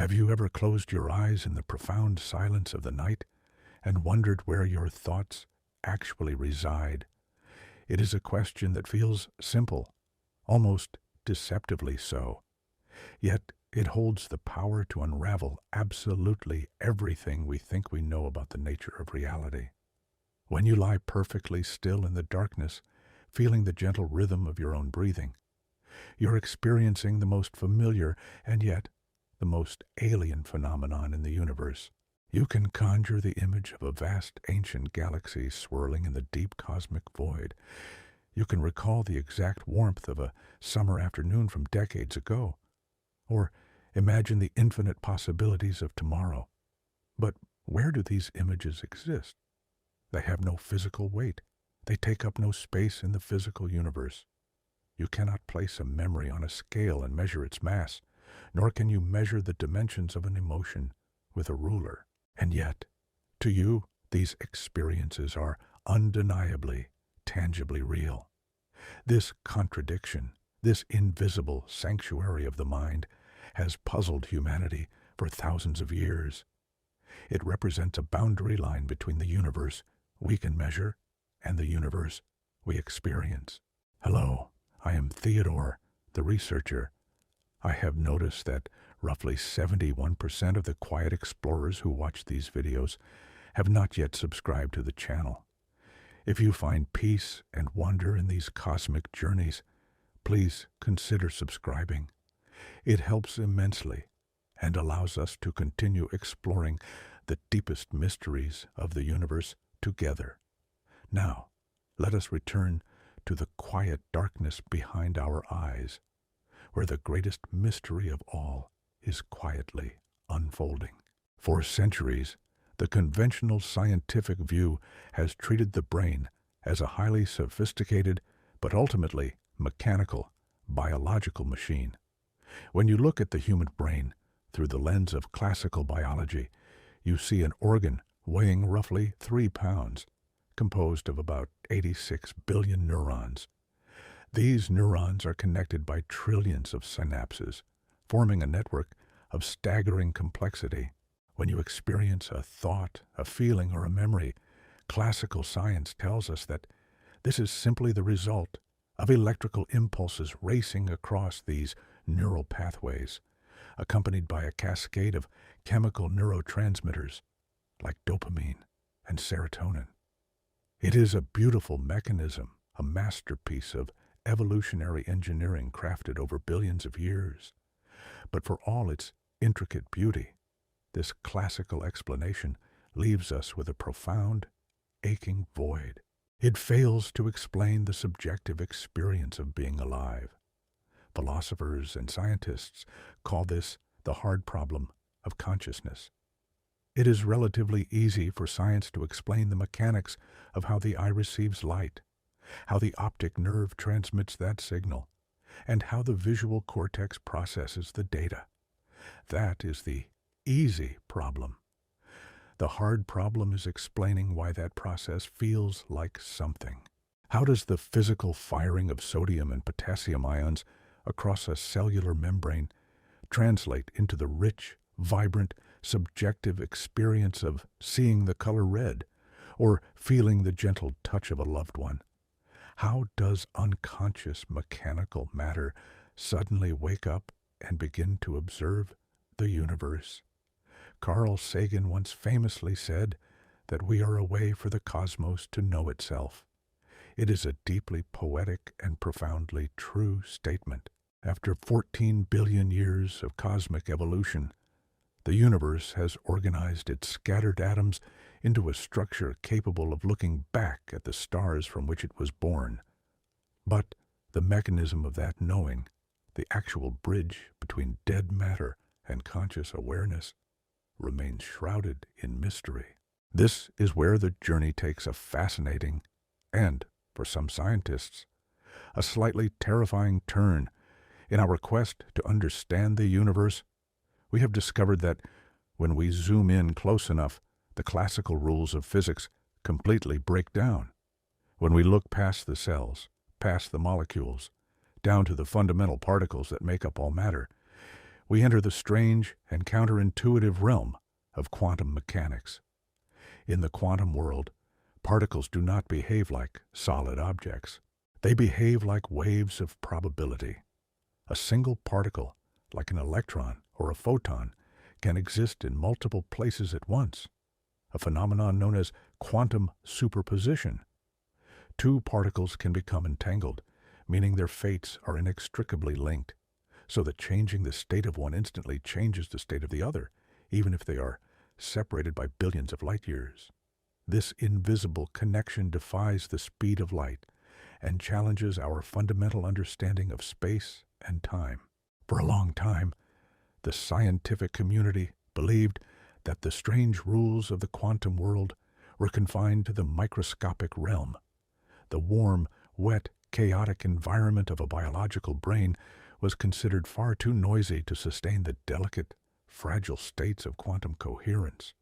Have you ever closed your eyes in the profound silence of the night and wondered where your thoughts actually reside? It is a question that feels simple, almost deceptively so. Yet it holds the power to unravel absolutely everything we think we know about the nature of reality. When you lie perfectly still in the darkness, feeling the gentle rhythm of your own breathing, you're experiencing the most familiar and yet the most alien phenomenon in the universe. You can conjure the image of a vast ancient galaxy swirling in the deep cosmic void. You can recall the exact warmth of a summer afternoon from decades ago, or imagine the infinite possibilities of tomorrow. But where do these images exist? They have no physical weight. They take up no space in the physical universe. You cannot place a memory on a scale and measure its mass, nor can you measure the dimensions of an emotion with a ruler. And yet, to you, these experiences are undeniably, tangibly real. This contradiction, this invisible sanctuary of the mind, has puzzled humanity for thousands of years. It represents a boundary line between the universe we can measure and the universe we experience. Hello, I am Theodore, the researcher. I have noticed that roughly 71% of the quiet explorers who watch these videos have not yet subscribed to the channel. If you find peace and wonder in these cosmic journeys, please consider subscribing. It helps immensely and allows us to continue exploring the deepest mysteries of the universe together. Now, let us return to the quiet darkness behind our eyes, where the greatest mystery of all is quietly unfolding. For centuries, the conventional scientific view has treated the brain as a highly sophisticated, but ultimately mechanical, biological machine. When you look at the human brain through the lens of classical biology, you see an organ weighing roughly 3 pounds, composed of about 86 billion neurons. These neurons are connected by trillions of synapses, forming a network of staggering complexity. When you experience a thought, a feeling, or a memory, classical science tells us that this is simply the result of electrical impulses racing across these neural pathways, accompanied by a cascade of chemical neurotransmitters like dopamine and serotonin. It is a beautiful mechanism, a masterpiece of evolutionary engineering crafted over billions of years. But for all its intricate beauty, this classical explanation leaves us with a profound, aching void. It fails to explain the subjective experience of being alive. Philosophers and scientists call this the hard problem of consciousness. It is relatively easy for science to explain the mechanics of how the eye receives light, how the optic nerve transmits that signal, and how the visual cortex processes the data. That is the easy problem. The hard problem is explaining why that process feels like something. How does the physical firing of sodium and potassium ions across a cellular membrane translate into the rich, vibrant, subjective experience of seeing the color red or feeling the gentle touch of a loved one? How does unconscious mechanical matter suddenly wake up and begin to observe the universe? Carl Sagan once famously said that we are a way for the cosmos to know itself. It is a deeply poetic and profoundly true statement. After 14 billion years of cosmic evolution, the universe has organized its scattered atoms into a structure capable of looking back at the stars from which it was born. But the mechanism of that knowing, the actual bridge between dead matter and conscious awareness, remains shrouded in mystery. This is where the journey takes a fascinating and, for some scientists, a slightly terrifying turn. In our quest to understand the universe, we have discovered that when we zoom in close enough, the classical rules of physics completely break down. When we look past the cells, past the molecules, down to the fundamental particles that make up all matter, we enter the strange and counterintuitive realm of quantum mechanics. In the quantum world, particles do not behave like solid objects. They behave like waves of probability. A single particle, like an electron or a photon, can exist in multiple places at once, a phenomenon known as quantum superposition. Two particles can become entangled, meaning their fates are inextricably linked, so that changing the state of one instantly changes the state of the other, even if they are separated by billions of light years. This invisible connection defies the speed of light and challenges our fundamental understanding of space and time. For a long time, the scientific community believed that the strange rules of the quantum world were confined to the microscopic realm. The warm, wet, chaotic environment of a biological brain was considered far too noisy to sustain the delicate, fragile states of quantum coherence.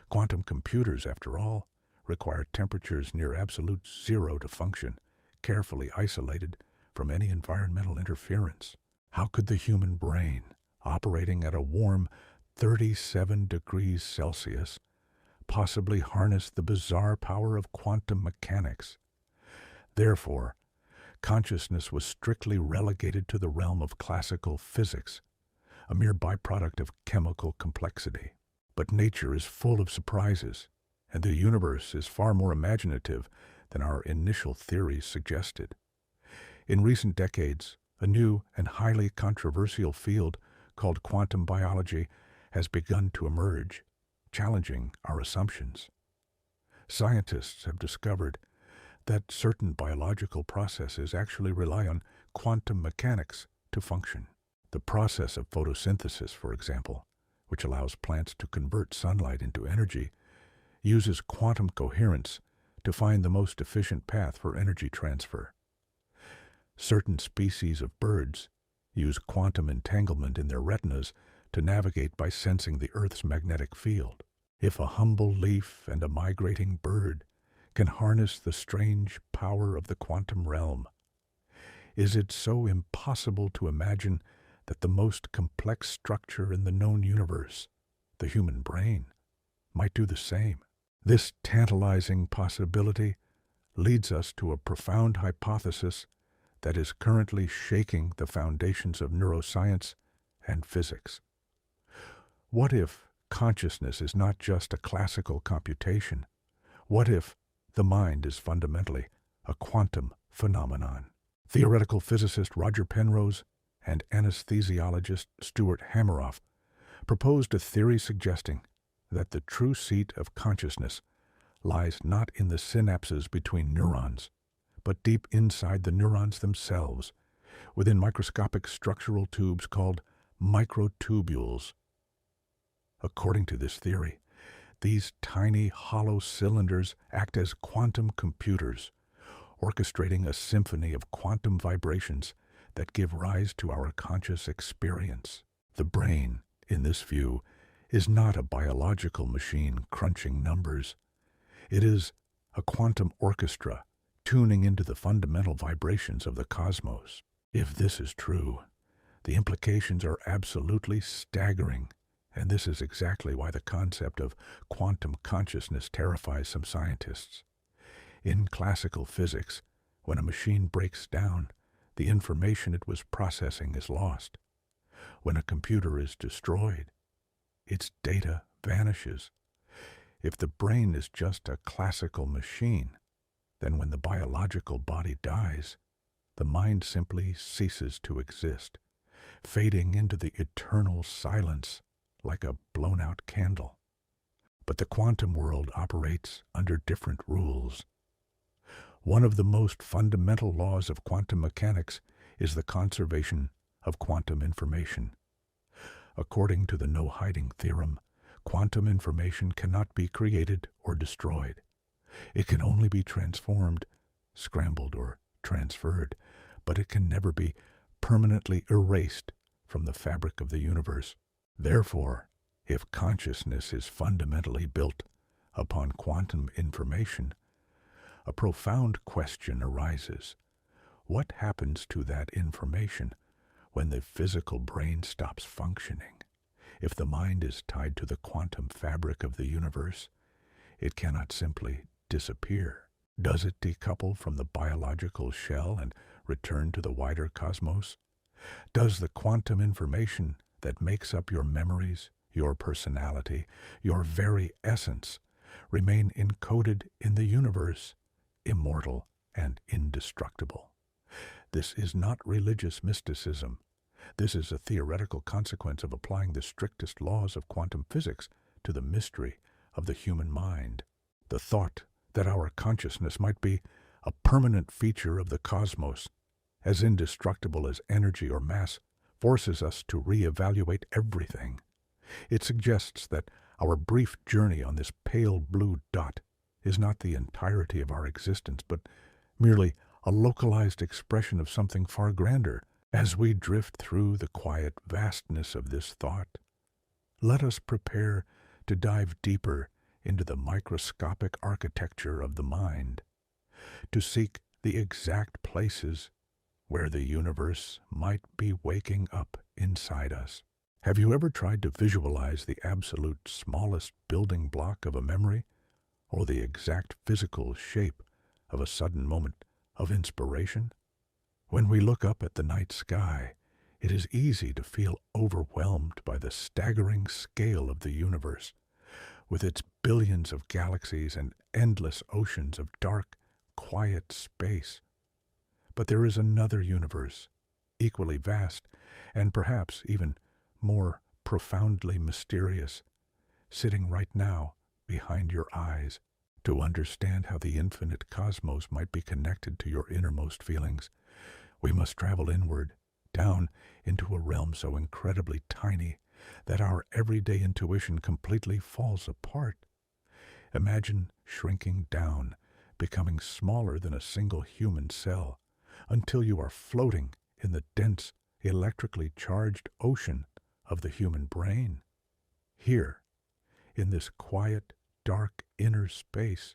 Quantum computers, after all, require temperatures near absolute zero to function, carefully isolated from any environmental interference. How could the human brain, operating at a warm 37 degrees Celsius, possibly harness the bizarre power of quantum mechanics? Therefore, consciousness was strictly relegated to the realm of classical physics, a mere byproduct of chemical complexity. But nature is full of surprises, and the universe is far more imaginative than our initial theories suggested. In recent decades, a new and highly controversial field called quantum biology has begun to emerge, challenging our assumptions. Scientists have discovered that certain biological processes actually rely on quantum mechanics to function. The process of photosynthesis, for example, which allows plants to convert sunlight into energy, uses quantum coherence to find the most efficient path for energy transfer. Certain species of birds use quantum entanglement in their retinas to navigate by sensing the Earth's magnetic field. If a humble leaf and a migrating bird can harness the strange power of the quantum realm, is it so impossible to imagine that the most complex structure in the known universe, the human brain, might do the same? This tantalizing possibility leads us to a profound hypothesis that is currently shaking the foundations of neuroscience and physics. What if consciousness is not just a classical computation? What if the mind is fundamentally a quantum phenomenon? Theoretical physicist Roger Penrose and anesthesiologist Stuart Hameroff proposed a theory suggesting that the true seat of consciousness lies not in the synapses between neurons, but deep inside the neurons themselves, within microscopic structural tubes called microtubules. According to this theory, these tiny hollow cylinders act as quantum computers, orchestrating a symphony of quantum vibrations that give rise to our conscious experience. The brain, in this view, is not a biological machine crunching numbers. It is a quantum orchestra tuning into the fundamental vibrations of the cosmos. If this is true, the implications are absolutely staggering, and this is exactly why the concept of quantum consciousness terrifies some scientists. In classical physics, when a machine breaks down, the information it was processing is lost. When a computer is destroyed, its data vanishes. If the brain is just a classical machine, then when the biological body dies, the mind simply ceases to exist, fading into the eternal silence like a blown-out candle. But the quantum world operates under different rules. One of the most fundamental laws of quantum mechanics is the conservation of quantum information. According to the no-hiding theorem, quantum information cannot be created or destroyed. It can only be transformed, scrambled, or transferred, but it can never be permanently erased from the fabric of the universe. Therefore, if consciousness is fundamentally built upon quantum information, a profound question arises. What happens to that information when the physical brain stops functioning. If the mind is tied to the quantum fabric of the universe, it cannot simply disappear. Does it decouple from the biological shell and return to the wider cosmos? Does the quantum information that makes up your memories, your personality, your very essence, remain encoded in the universe, immortal and indestructible? This is not religious mysticism. This is a theoretical consequence of applying the strictest laws of quantum physics to the mystery of the human mind. The thought that our consciousness might be a permanent feature of the cosmos, as indestructible as energy or mass, forces us to reevaluate everything. It suggests that our brief journey on this pale blue dot is not the entirety of our existence, but merely a localized expression of something far grander. As we drift through the quiet vastness of this thought, let us prepare to dive deeper into the microscopic architecture of the mind, to seek the exact places where the universe might be waking up inside us. Have you ever tried to visualize the absolute smallest building block of a memory, or the exact physical shape of a sudden moment of inspiration? When we look up at the night sky, it is easy to feel overwhelmed by the staggering scale of the universe, with its billions of galaxies and endless oceans of dark, quiet space. But there is another universe, equally vast and perhaps even more profoundly mysterious, sitting right now behind your eyes. To understand how the infinite cosmos might be connected to your innermost feelings, we must travel inward, down into a realm so incredibly tiny that our everyday intuition completely falls apart. Imagine shrinking down, becoming smaller than a single human cell, until you are floating in the dense, electrically charged ocean of the human brain. Here, in this quiet, dark inner space,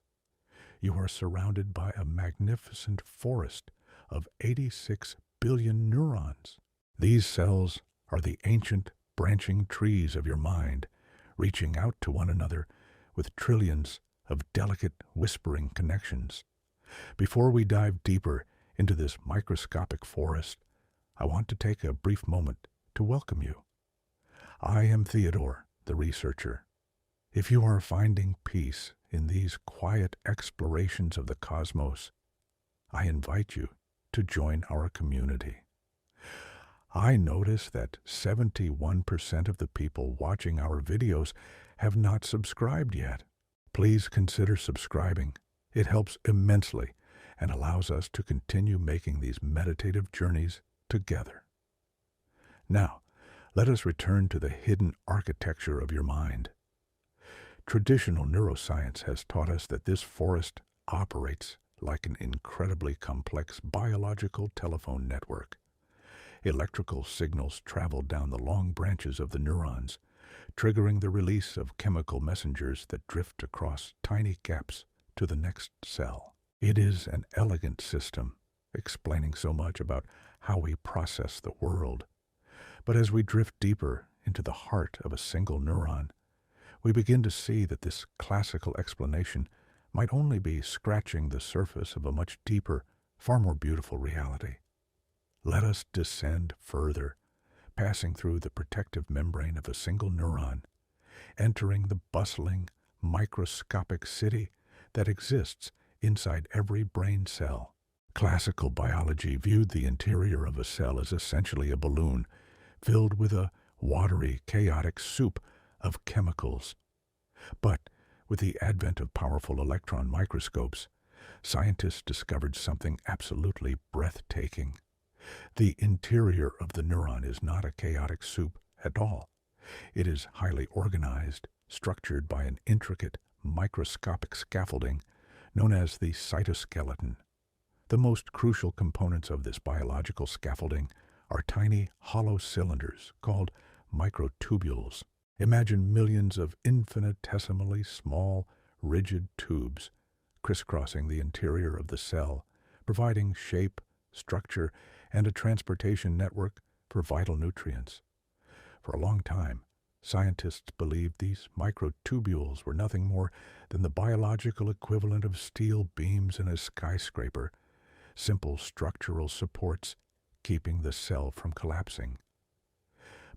you are surrounded by a magnificent forest of 86 billion neurons. These cells are the ancient branching trees of your mind, reaching out to one another with trillions of delicate whispering connections. Before we dive deeper into this microscopic forest, I want to take a brief moment to welcome you. I am Theodore, the researcher. If you are finding peace in these quiet explorations of the cosmos, I invite you to join our community. I notice that 71% of the people watching our videos have not subscribed yet. Please consider subscribing. It helps immensely and allows us to continue making these meditative journeys together. Now, let us return to the hidden architecture of your mind. Traditional neuroscience has taught us that this forest operates like an incredibly complex biological telephone network. Electrical signals travel down the long branches of the neurons, triggering the release of chemical messengers that drift across tiny gaps to the next cell. It is an elegant system, explaining so much about how we process the world. But as we drift deeper into the heart of a single neuron, we begin to see that this classical explanation might only be scratching the surface of a much deeper, far more beautiful reality. Let us descend further, passing through the protective membrane of a single neuron, entering the bustling, microscopic city that exists inside every brain cell. Classical biology viewed the interior of a cell as essentially a balloon filled with a watery, chaotic soup of chemicals. But with the advent of powerful electron microscopes, scientists discovered something absolutely breathtaking. The interior of the neuron is not a chaotic soup at all. It is highly organized, structured by an intricate microscopic scaffolding known as the cytoskeleton. The most crucial components of this biological scaffolding are tiny hollow cylinders called microtubules. Imagine millions of infinitesimally small, rigid tubes crisscrossing the interior of the cell, providing shape, structure, and a transportation network for vital nutrients. For a long time, scientists believed these microtubules were nothing more than the biological equivalent of steel beams in a skyscraper, simple structural supports keeping the cell from collapsing.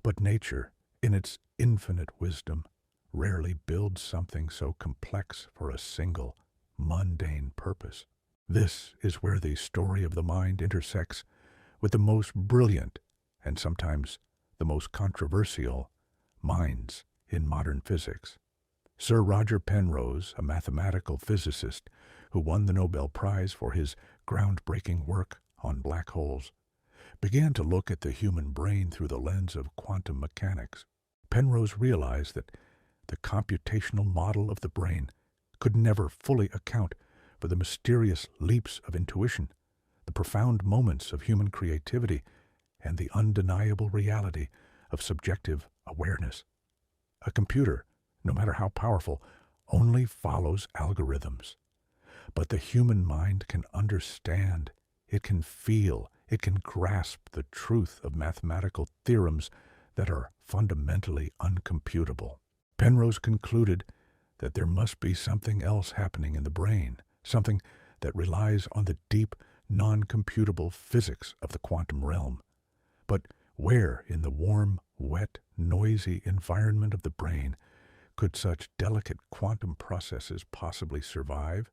But nature, in its infinite wisdom, rarely builds something so complex for a single, mundane purpose. This is where the story of the mind intersects with the most brilliant, and sometimes the most controversial, minds in modern physics. Sir Roger Penrose, a mathematical physicist who won the Nobel Prize for his groundbreaking work on black holes, began to look at the human brain through the lens of quantum mechanics. Penrose realized that the computational model of the brain could never fully account for the mysterious leaps of intuition, the profound moments of human creativity, and the undeniable reality of subjective awareness. A computer, no matter how powerful, only follows algorithms. But the human mind can understand, it can feel, it can grasp the truth of mathematical theorems that are fundamentally uncomputable. Penrose concluded that there must be something else happening in the brain, something that relies on the deep, non-computable physics of the quantum realm. But where in the warm, wet, noisy environment of the brain could such delicate quantum processes possibly survive?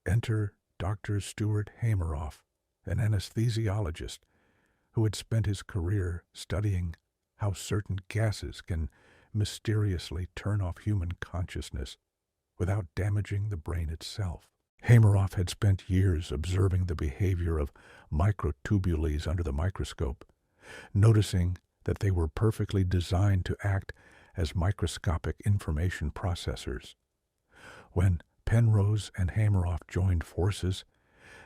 Enter Dr. Stuart Hameroff, an anesthesiologist who had spent his career studying how certain gases can mysteriously turn off human consciousness without damaging the brain itself. Hameroff had spent years observing the behavior of microtubules under the microscope, noticing that they were perfectly designed to act as microscopic information processors. When Penrose and Hameroff joined forces,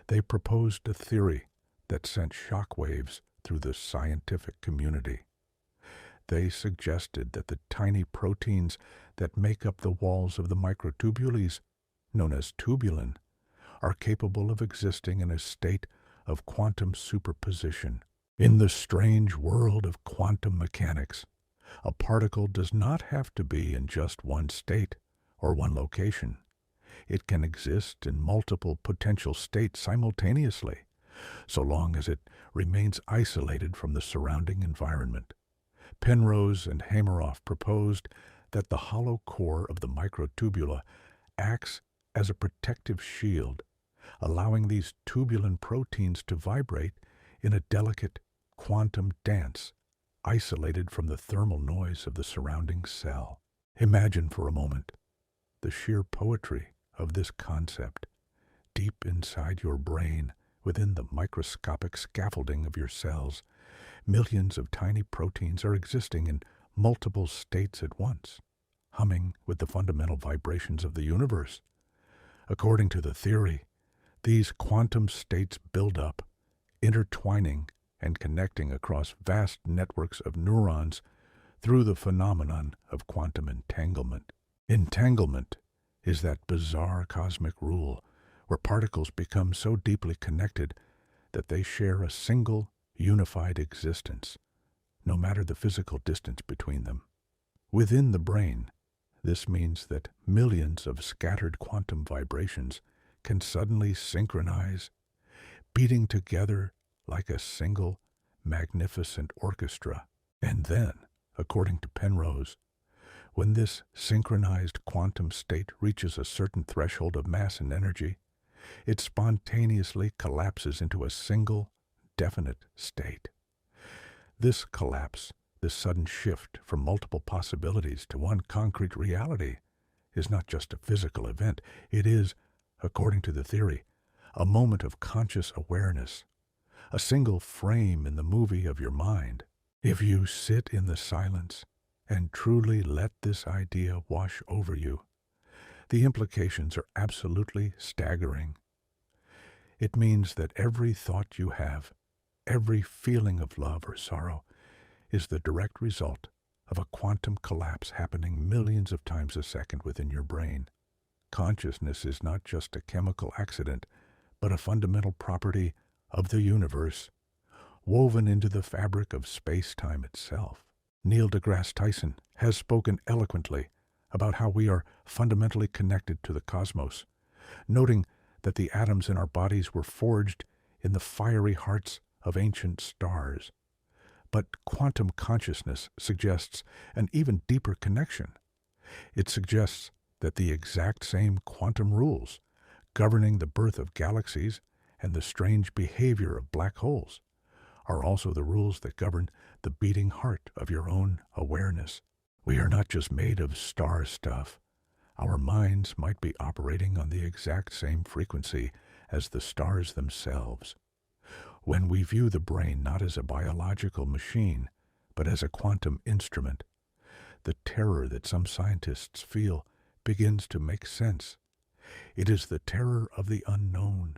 they proposed a theory that sent shockwaves through the scientific community. They suggested that the tiny proteins that make up the walls of the microtubules, known as tubulin, are capable of existing in a state of quantum superposition. In the strange world of quantum mechanics, a particle does not have to be in just one state or one location. It can exist in multiple potential states simultaneously, so long as it remains isolated from the surrounding environment. Penrose and Hameroff proposed that the hollow core of the microtubula acts as a protective shield, allowing these tubulin proteins to vibrate in a delicate quantum dance, isolated from the thermal noise of the surrounding cell. Imagine for a moment the sheer poetry of this concept. Deep inside your brain, within the microscopic scaffolding of your cells, millions of tiny proteins are existing in multiple states at once, humming with the fundamental vibrations of the universe. According to the theory, these quantum states build up, intertwining and connecting across vast networks of neurons through the phenomenon of quantum entanglement. Entanglement is that bizarre cosmic rule where particles become so deeply connected that they share a single, unified existence, no matter the physical distance between them. Within the brain, this means that millions of scattered quantum vibrations can suddenly synchronize, beating together like a single, magnificent orchestra. And then, according to Penrose, when this synchronized quantum state reaches a certain threshold of mass and energy, it spontaneously collapses into a single, definite state. This collapse, this sudden shift from multiple possibilities to one concrete reality, is not just a physical event. It is, according to the theory, a moment of conscious awareness, a single frame in the movie of your mind. If you sit in the silence and truly let this idea wash over you, the implications are absolutely staggering. It means that every thought you have, every feeling of love or sorrow, is the direct result of a quantum collapse happening millions of times a second within your brain. Consciousness is not just a chemical accident, but a fundamental property of the universe, woven into the fabric of space-time itself. Neil deGrasse Tyson has spoken eloquently about how we are fundamentally connected to the cosmos, noting that the atoms in our bodies were forged in the fiery hearts of ancient stars. But quantum consciousness suggests an even deeper connection. It suggests that the exact same quantum rules governing the birth of galaxies and the strange behavior of black holes are also the rules that govern the beating heart of your own awareness. We are not just made of star stuff. Our minds might be operating on the exact same frequency as the stars themselves. When we view the brain not as a biological machine, but as a quantum instrument, the terror that some scientists feel begins to make sense. It is the terror of the unknown,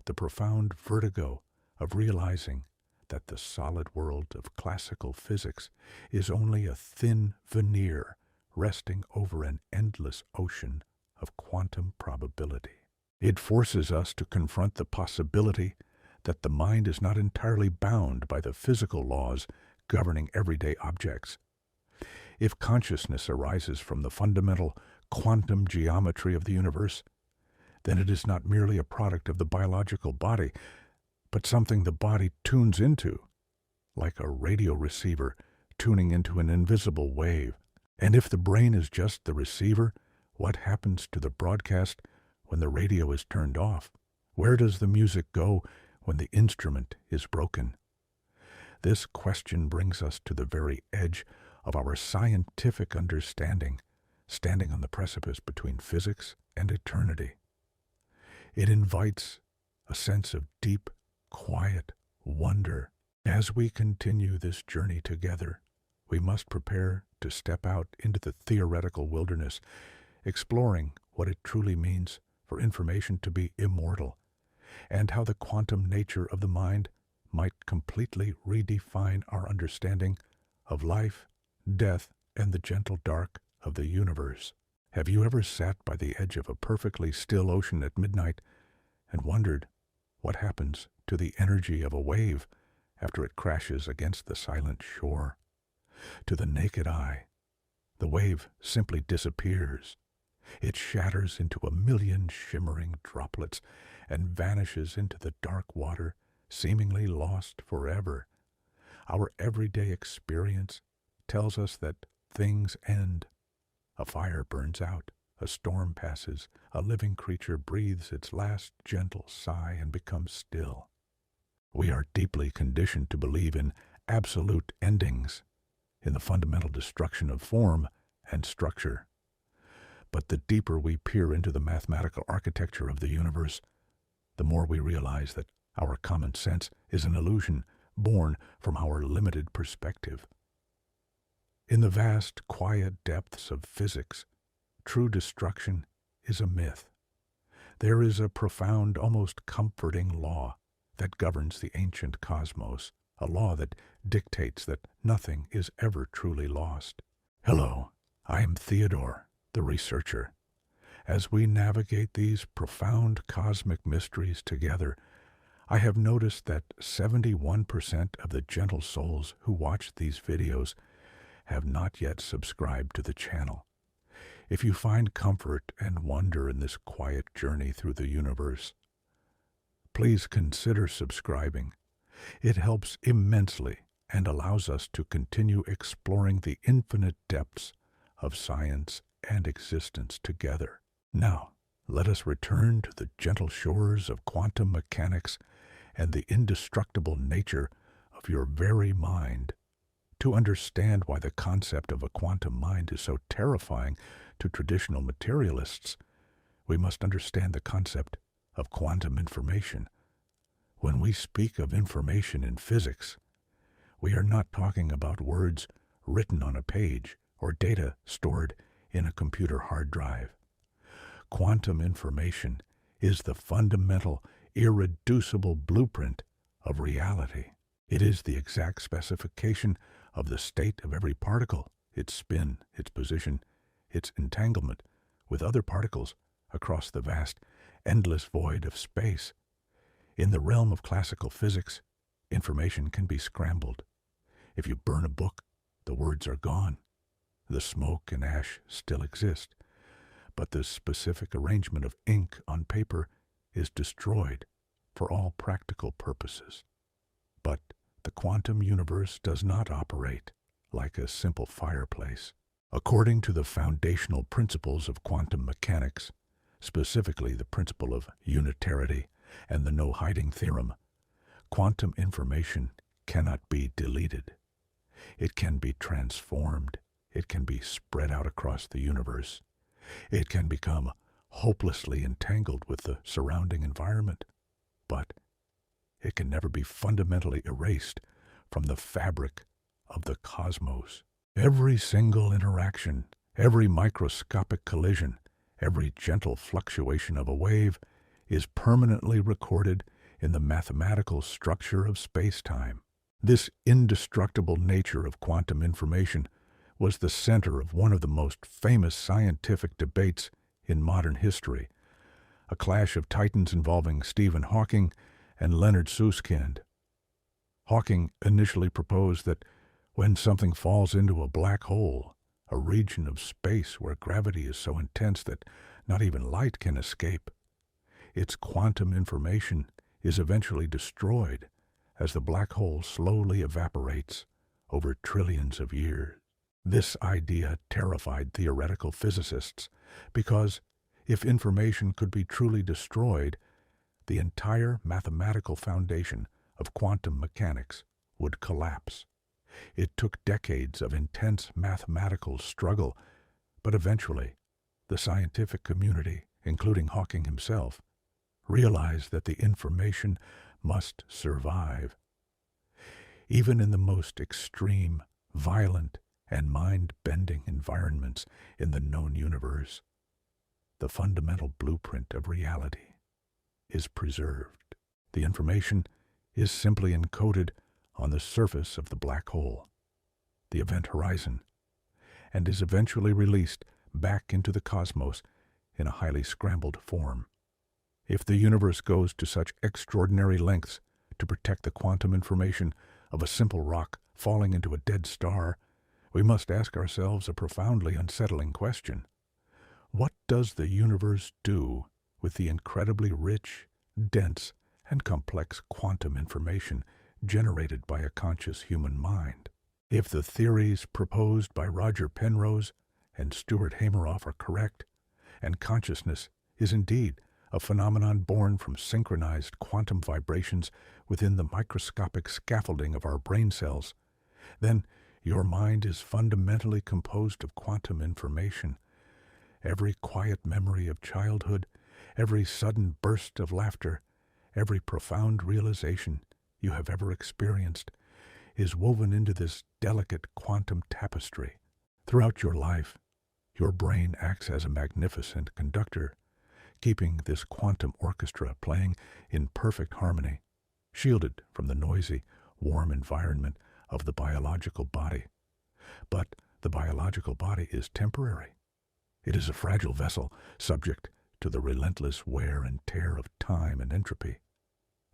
the profound vertigo of realizing that the solid world of classical physics is only a thin veneer resting over an endless ocean of quantum probability. It forces us to confront the possibility that the mind is not entirely bound by the physical laws governing everyday objects. If consciousness arises from the fundamental quantum geometry of the universe, then it is not merely a product of the biological body, but something the body tunes into, like a radio receiver tuning into an invisible wave. And if the brain is just the receiver, what happens to the broadcast when the radio is turned off? Where does the music go when the instrument is broken? This question brings us to the very edge of our scientific understanding, standing on the precipice between physics and eternity. It invites a sense of deep, quiet wonder. As we continue this journey together, we must prepare to step out into the theoretical wilderness, exploring what it truly means for information to be immortal, and how the quantum nature of the mind might completely redefine our understanding of life, death, and the gentle dark of the universe. Have you ever sat by the edge of a perfectly still ocean at midnight and wondered what happens to the energy of a wave after it crashes against the silent shore? To the naked eye, the wave simply disappears. It shatters into a million shimmering droplets and vanishes into the dark water, seemingly lost forever. Our everyday experience tells us that things end. A fire burns out, a storm passes, a living creature breathes its last gentle sigh and becomes still. We are deeply conditioned to believe in absolute endings, in the fundamental destruction of form and structure. But the deeper we peer into the mathematical architecture of the universe, the more we realize that our common sense is an illusion born from our limited perspective. In the vast, quiet depths of physics, true destruction is a myth. There is a profound, almost comforting law that governs the ancient cosmos, a law that dictates that nothing is ever truly lost. Hello, I am Theodore, the researcher. As we navigate these profound cosmic mysteries together, I have noticed that 71% of the gentle souls who watch these videos have not yet subscribed to the channel. If you find comfort and wonder in this quiet journey through the universe, please consider subscribing. It helps immensely and allows us to continue exploring the infinite depths of science and existence together. Now, let us return to the gentle shores of quantum mechanics and the indestructible nature of your very mind. To understand why the concept of a quantum mind is so terrifying to traditional materialists, we must understand the concept of quantum information. When we speak of information in physics, we are not talking about words written on a page or data stored in a computer hard drive. Quantum information is the fundamental, irreducible blueprint of reality. It is the exact specification of the state of every particle, its spin, its position, its entanglement with other particles across the vast, endless void of space. In the realm of classical physics, Information can be scrambled. If you burn a book, the words are gone. The smoke and ash still exist, but the specific arrangement of ink on paper is destroyed for all practical purposes. But the quantum universe does not operate like a simple fireplace. According to the foundational principles of quantum mechanics, specifically the principle of unitarity and the no-hiding theorem, quantum information cannot be deleted. It can be transformed. It can be spread out across the universe. It can become hopelessly entangled with the surrounding environment. But it can never be fundamentally erased from the fabric of the cosmos. Every single interaction, every microscopic collision, every gentle fluctuation of a wave is permanently recorded in the mathematical structure of spacetime. This indestructible nature of quantum information was the center of one of the most famous scientific debates in modern history, a clash of titans involving Stephen Hawking and Leonard Susskind. Hawking initially proposed that when something falls into a black hole, a region of space where gravity is so intense that not even light can escape, its quantum information is eventually destroyed as the black hole slowly evaporates over trillions of years. This idea terrified theoretical physicists because if information could be truly destroyed, the entire mathematical foundation of quantum mechanics would collapse. It took decades of intense mathematical struggle, but eventually the scientific community, including Hawking himself, realized that the information must survive. Even in the most extreme, violent, and mind-bending environments in the known universe, the fundamental blueprint of reality is preserved. The information is simply encoded on the surface of the black hole, the event horizon, and is eventually released back into the cosmos in a highly scrambled form. If the universe goes to such extraordinary lengths to protect the quantum information of a simple rock falling into a dead star, we must ask ourselves a profoundly unsettling question. What does the universe do with the incredibly rich, dense, and complex quantum information generated by a conscious human mind? If the theories proposed by Roger Penrose and Stuart Hameroff are correct, and consciousness is indeed a phenomenon born from synchronized quantum vibrations within the microscopic scaffolding of our brain cells, then your mind is fundamentally composed of quantum information. Every quiet memory of childhood, every sudden burst of laughter, every profound realization you have ever experienced is woven into this delicate quantum tapestry. Throughout your life, your brain acts as a magnificent conductor, keeping this quantum orchestra playing in perfect harmony, shielded from the noisy, warm environment of the biological body. But the biological body is temporary. It is a fragile vessel subject to the relentless wear and tear of time and entropy.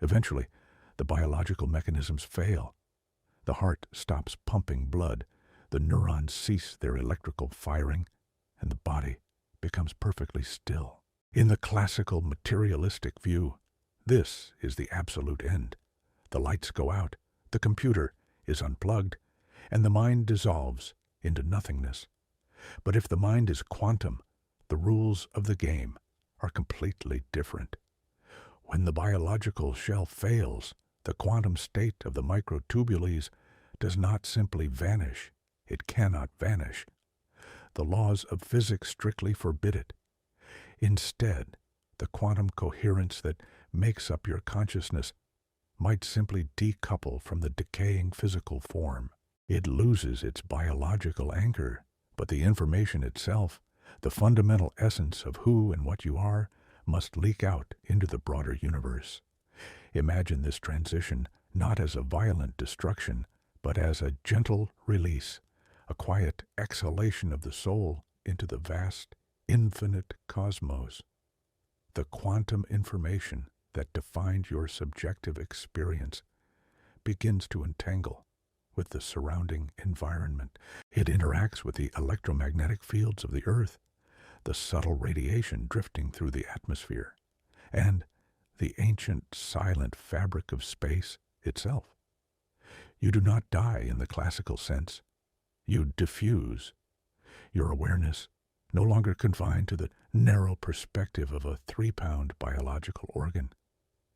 Eventually, the biological mechanisms fail. The heart stops pumping blood, the neurons cease their electrical firing, and the body becomes perfectly still. In the classical materialistic view, this is the absolute end. The lights go out, the computer is unplugged, and the mind dissolves into nothingness. But if the mind is quantum, the rules of the game are completely different. When the biological shell fails, the quantum state of the microtubules does not simply vanish. It cannot vanish. The laws of physics strictly forbid it. Instead, the quantum coherence that makes up your consciousness might simply decouple from the decaying physical form. It loses its biological anchor, but the information itself, the fundamental essence of who and what you are, must leak out into the broader universe. Imagine this transition not as a violent destruction, but as a gentle release, a quiet exhalation of the soul into the vast, infinite cosmos. The quantum information that defined your subjective experience begins to entangle with the surrounding environment. It interacts with the electromagnetic fields of the Earth, the subtle radiation drifting through the atmosphere, and the ancient silent fabric of space itself. You do not die in the classical sense. You diffuse. Your awareness, no longer confined to the narrow perspective of a 3-pound biological organ,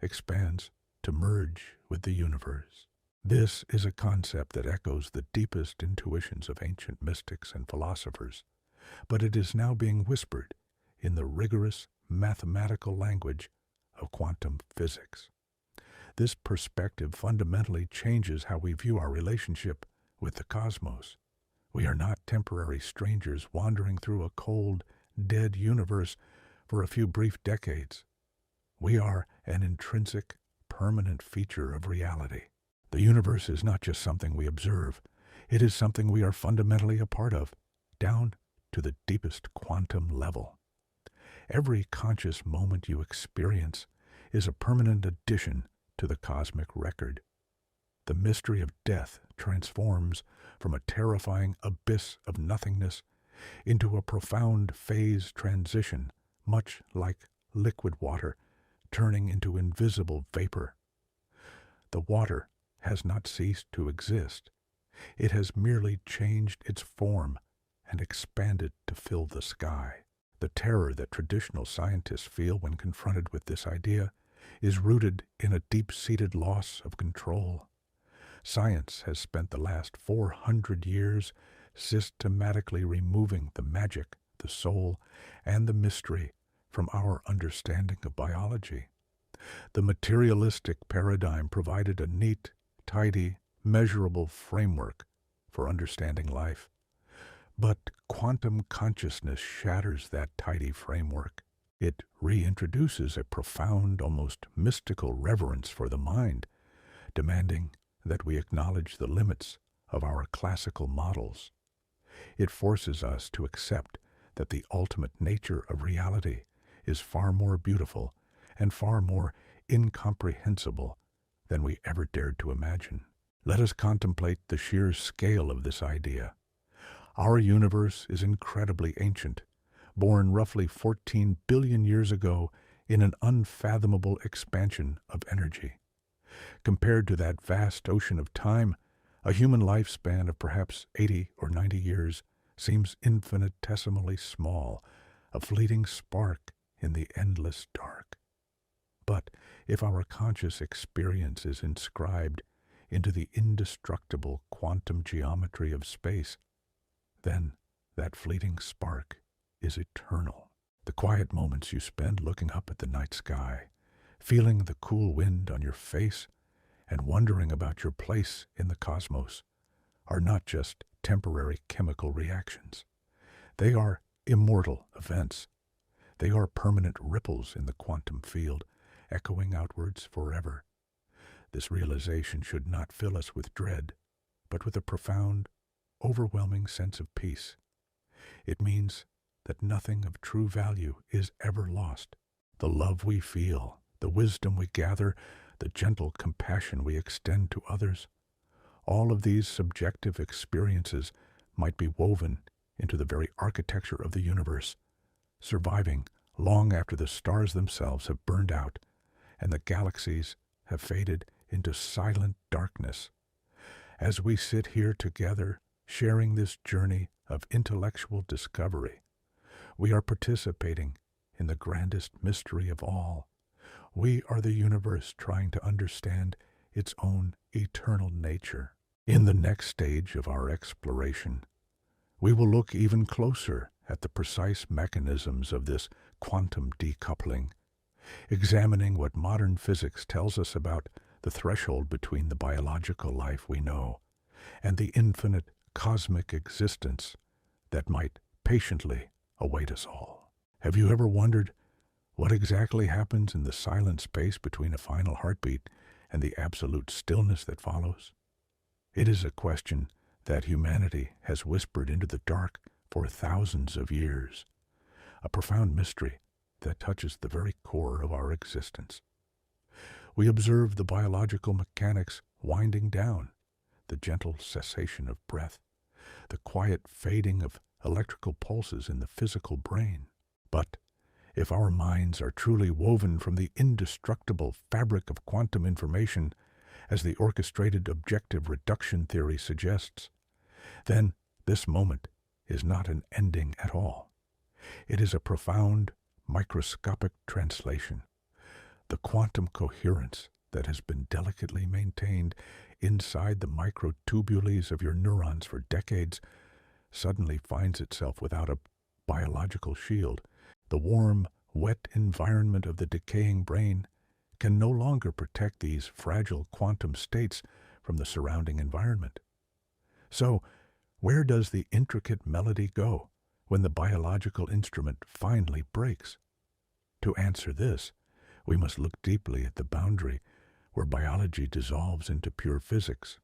expands to merge with the universe. This is a concept that echoes the deepest intuitions of ancient mystics and philosophers, but it is now being whispered in the rigorous mathematical language of quantum physics. This perspective fundamentally changes how we view our relationship with the cosmos. We are not temporary strangers wandering through a cold, dead universe for a few brief decades. We are an intrinsic, permanent feature of reality. The universe is not just something we observe. It is something we are fundamentally a part of, down to the deepest quantum level. Every conscious moment you experience is a permanent addition to the cosmic record. The mystery of death transforms from a terrifying abyss of nothingness into a profound phase transition, much like liquid water turning into invisible vapor. The water has not ceased to exist. It has merely changed its form and expanded to fill the sky. The terror that traditional scientists feel when confronted with this idea is rooted in a deep-seated loss of control. Science has spent the last 400 years systematically removing the magic, the soul, and the mystery from our understanding of biology. The materialistic paradigm provided a neat, tidy, measurable framework for understanding life. But quantum consciousness shatters that tidy framework. It reintroduces a profound, almost mystical reverence for the mind, demanding that we acknowledge the limits of our classical models. It forces us to accept that the ultimate nature of reality is far more beautiful and far more incomprehensible than we ever dared to imagine. Let us contemplate the sheer scale of this idea. Our universe is incredibly ancient, born roughly 14 billion years ago in an unfathomable expansion of energy. Compared to that vast ocean of time, a human lifespan of perhaps 80 or 90 years seems infinitesimally small, a fleeting spark in the endless dark. But if our conscious experience is inscribed into the indestructible quantum geometry of space, then that fleeting spark is eternal. The quiet moments you spend looking up at the night sky, feeling the cool wind on your face, and wondering about your place in the cosmos, are not just temporary chemical reactions. They are immortal events. They are permanent ripples in the quantum field, echoing outwards forever. This realization should not fill us with dread, but with a profound, overwhelming sense of peace. It means that nothing of true value is ever lost. The love we feel, the wisdom we gather, the gentle compassion we extend to others, all of these subjective experiences might be woven into the very architecture of the universe, surviving long after the stars themselves have burned out and the galaxies have faded into silent darkness. As we sit here together, sharing this journey of intellectual discovery, we are participating in the grandest mystery of all. We are the universe trying to understand its own eternal nature. In the next stage of our exploration, we will look even closer at the precise mechanisms of this quantum decoupling, examining what modern physics tells us about the threshold between the biological life we know and the infinite cosmic existence that might patiently await us all. Have you ever wondered what exactly happens in the silent space between a final heartbeat and the absolute stillness that follows? It is a question that humanity has whispered into the dark for thousands of years, a profound mystery that touches the very core of our existence. We observe the biological mechanics winding down, the gentle cessation of breath, the quiet fading of electrical pulses in the physical brain. But if our minds are truly woven from the indestructible fabric of quantum information, as the orchestrated objective reduction theory suggests, then this moment is not an ending at all. It is a profound, microscopic translation. The quantum coherence that has been delicately maintained inside the microtubules of your neurons for decades suddenly finds itself without a biological shield. The warm, wet environment of the decaying brain can no longer protect these fragile quantum states from the surrounding environment. So, where does the intricate melody go when the biological instrument finally breaks? To answer this, we must look deeply at the boundary where biology dissolves into pure physics,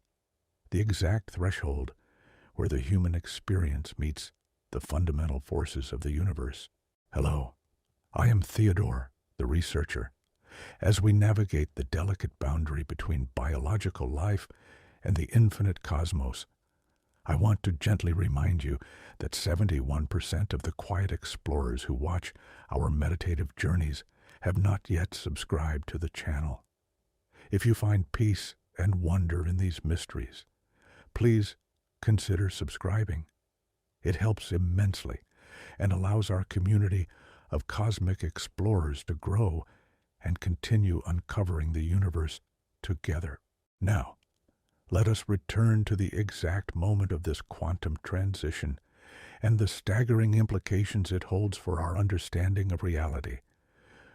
the exact threshold where the human experience meets the fundamental forces of the universe. Hello, I am Theodore, the researcher. As we navigate the delicate boundary between biological life and the infinite cosmos, I want to gently remind you that 71% of the quiet explorers who watch our meditative journeys have not yet subscribed to the channel. If you find peace and wonder in these mysteries, please consider subscribing. It helps immensely and allows our community of cosmic explorers to grow and continue uncovering the universe together. Now, let us return to the exact moment of this quantum transition and the staggering implications it holds for our understanding of reality.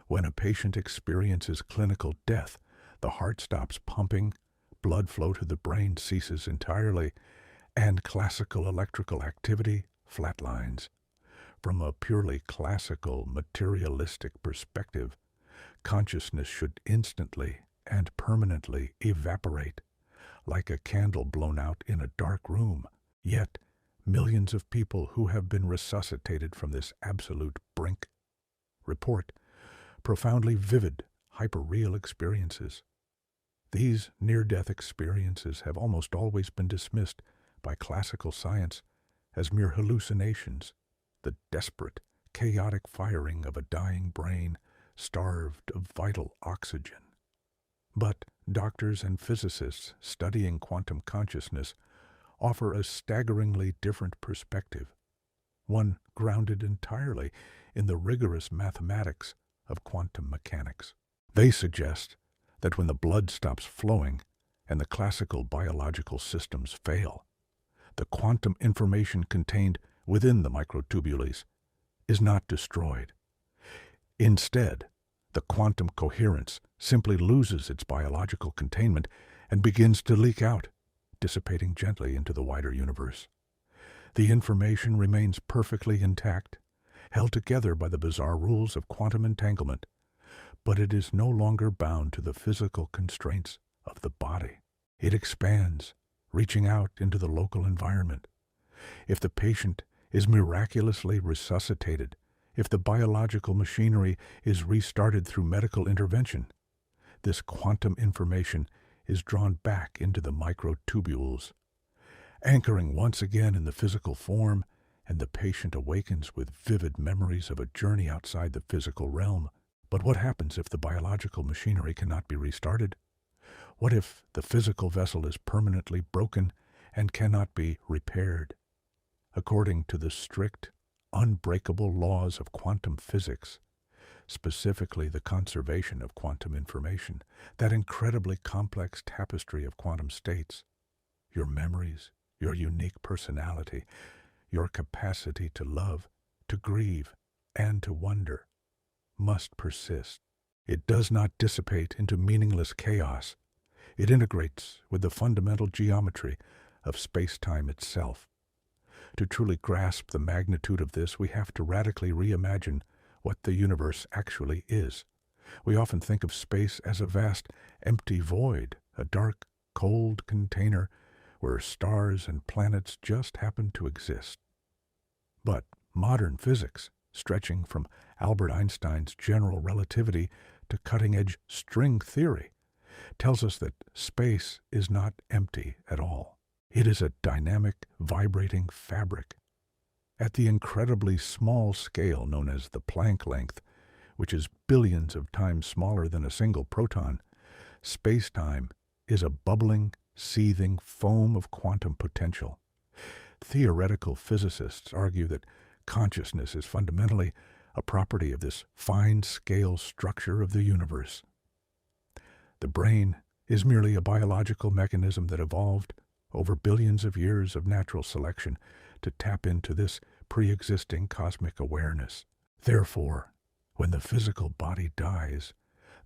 When a patient experiences clinical death, the heart stops pumping, blood flow to the brain ceases entirely, and classical electrical activity flatlines. From a purely classical, materialistic perspective, consciousness should instantly and permanently evaporate, like a candle blown out in a dark room. Yet, millions of people who have been resuscitated from this absolute brink report profoundly vivid, hyper-real experiences. These near-death experiences have almost always been dismissed by classical science as mere hallucinations, the desperate, chaotic firing of a dying brain starved of vital oxygen. But doctors and physicists studying quantum consciousness offer a staggeringly different perspective, one grounded entirely in the rigorous mathematics of quantum mechanics. They suggest that when the blood stops flowing and the classical biological systems fail, the quantum information contained within the microtubules is not destroyed. Instead, the quantum coherence simply loses its biological containment and begins to leak out, dissipating gently into the wider universe. The information remains perfectly intact, held together by the bizarre rules of quantum entanglement, but it is no longer bound to the physical constraints of the body. It expands, reaching out into the local environment. If the patient is miraculously resuscitated, if the biological machinery is restarted through medical intervention, this quantum information is drawn back into the microtubules, anchoring once again in the physical form, and the patient awakens with vivid memories of a journey outside the physical realm. But what happens if the biological machinery cannot be restarted? What if the physical vessel is permanently broken and cannot be repaired? According to the strict, unbreakable laws of quantum physics, specifically the conservation of quantum information, that incredibly complex tapestry of quantum states, your memories, your unique personality, your capacity to love, to grieve, and to wonder, must persist. It does not dissipate into meaningless chaos. It integrates with the fundamental geometry of space-time itself. To truly grasp the magnitude of this, we have to radically reimagine what the universe actually is. We often think of space as a vast, empty void, a dark, cold container where stars and planets just happen to exist. But modern physics, stretching from Albert Einstein's general relativity to cutting-edge string theory, tells us that space is not empty at all. It is a dynamic, vibrating fabric. At the incredibly small scale known as the Planck length, which is billions of times smaller than a single proton, spacetime is a bubbling, seething foam of quantum potential. Theoretical physicists argue that consciousness is fundamentally a property of this fine-scale structure of the universe. The brain is merely a biological mechanism that evolved over billions of years of natural selection to tap into this pre-existing cosmic awareness. Therefore, when the physical body dies,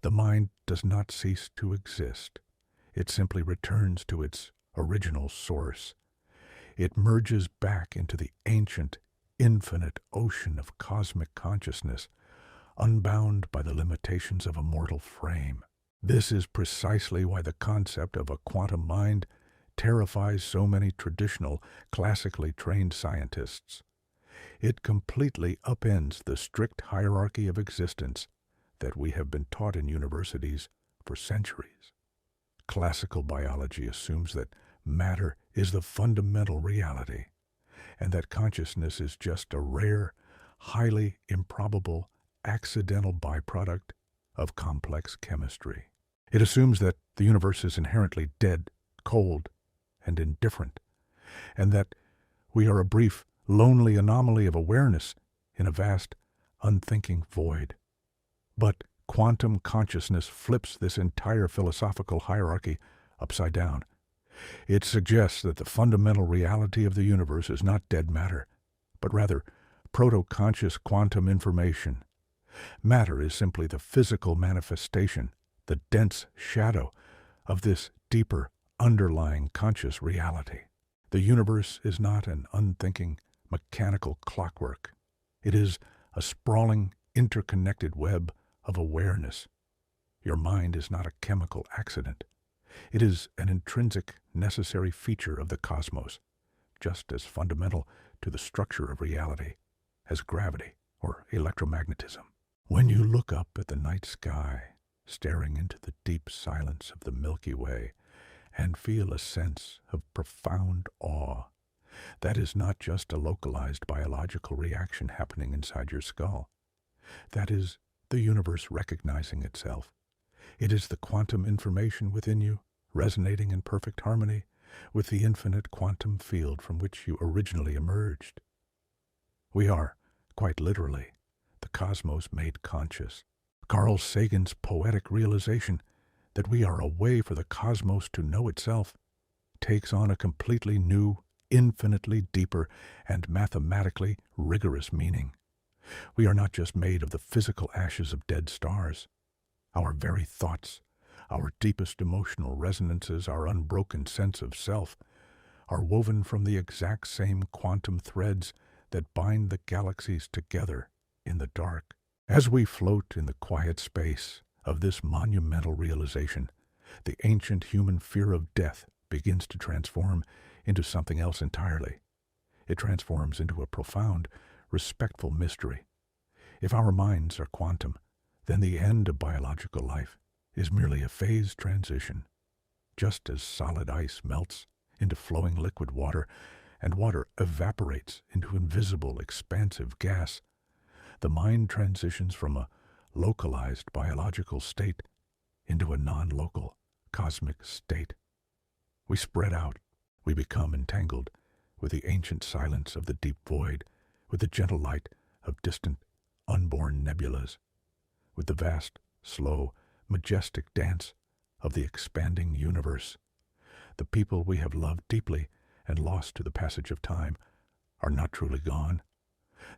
the mind does not cease to exist. It simply returns to its original source. It merges back into the ancient, infinite ocean of cosmic consciousness, unbound by the limitations of a mortal frame. This is precisely why the concept of a quantum mind terrifies so many traditional, classically trained scientists. It completely upends the strict hierarchy of existence that we have been taught in universities for centuries. Classical biology assumes that matter is the fundamental reality, and that consciousness is just a rare, highly improbable, accidental byproduct of complex chemistry. It assumes that the universe is inherently dead, cold, and indifferent, and that we are a brief, lonely anomaly of awareness in a vast, unthinking void. But quantum consciousness flips this entire philosophical hierarchy upside down. It suggests that the fundamental reality of the universe is not dead matter, but rather proto-conscious quantum information. Matter is simply the physical manifestation, the dense shadow of this deeper, underlying conscious reality. The universe is not an unthinking, mechanical clockwork. It is a sprawling, interconnected web of awareness. Your mind is not a chemical accident. It is an intrinsic, necessary feature of the cosmos, just as fundamental to the structure of reality as gravity or electromagnetism. When you look up at the night sky, staring into the deep silence of the Milky Way, and feel a sense of profound awe, that is not just a localized biological reaction happening inside your skull. That is the universe recognizing itself. It is the quantum information within you, resonating in perfect harmony with the infinite quantum field from which you originally emerged. We are, quite literally, the cosmos made conscious. Carl Sagan's poetic realization that we are a way for the cosmos to know itself takes on a completely new, infinitely deeper, and mathematically rigorous meaning. We are not just made of the physical ashes of dead stars. Our very thoughts, our deepest emotional resonances, our unbroken sense of self, are woven from the exact same quantum threads that bind the galaxies together in the dark. As we float in the quiet space of this monumental realization, the ancient human fear of death begins to transform into something else entirely. It transforms into a profound, respectful mystery. If our minds are quantum, then the end of biological life is merely a phase transition. Just as solid ice melts into flowing liquid water, and water evaporates into invisible, expansive gas, the mind transitions from a localized biological state into a non-local cosmic state. We spread out. We become entangled with the ancient silence of the deep void, with the gentle light of distant, unborn nebulas, with the vast, slow, majestic dance of the expanding universe. The people we have loved deeply and lost to the passage of time are not truly gone.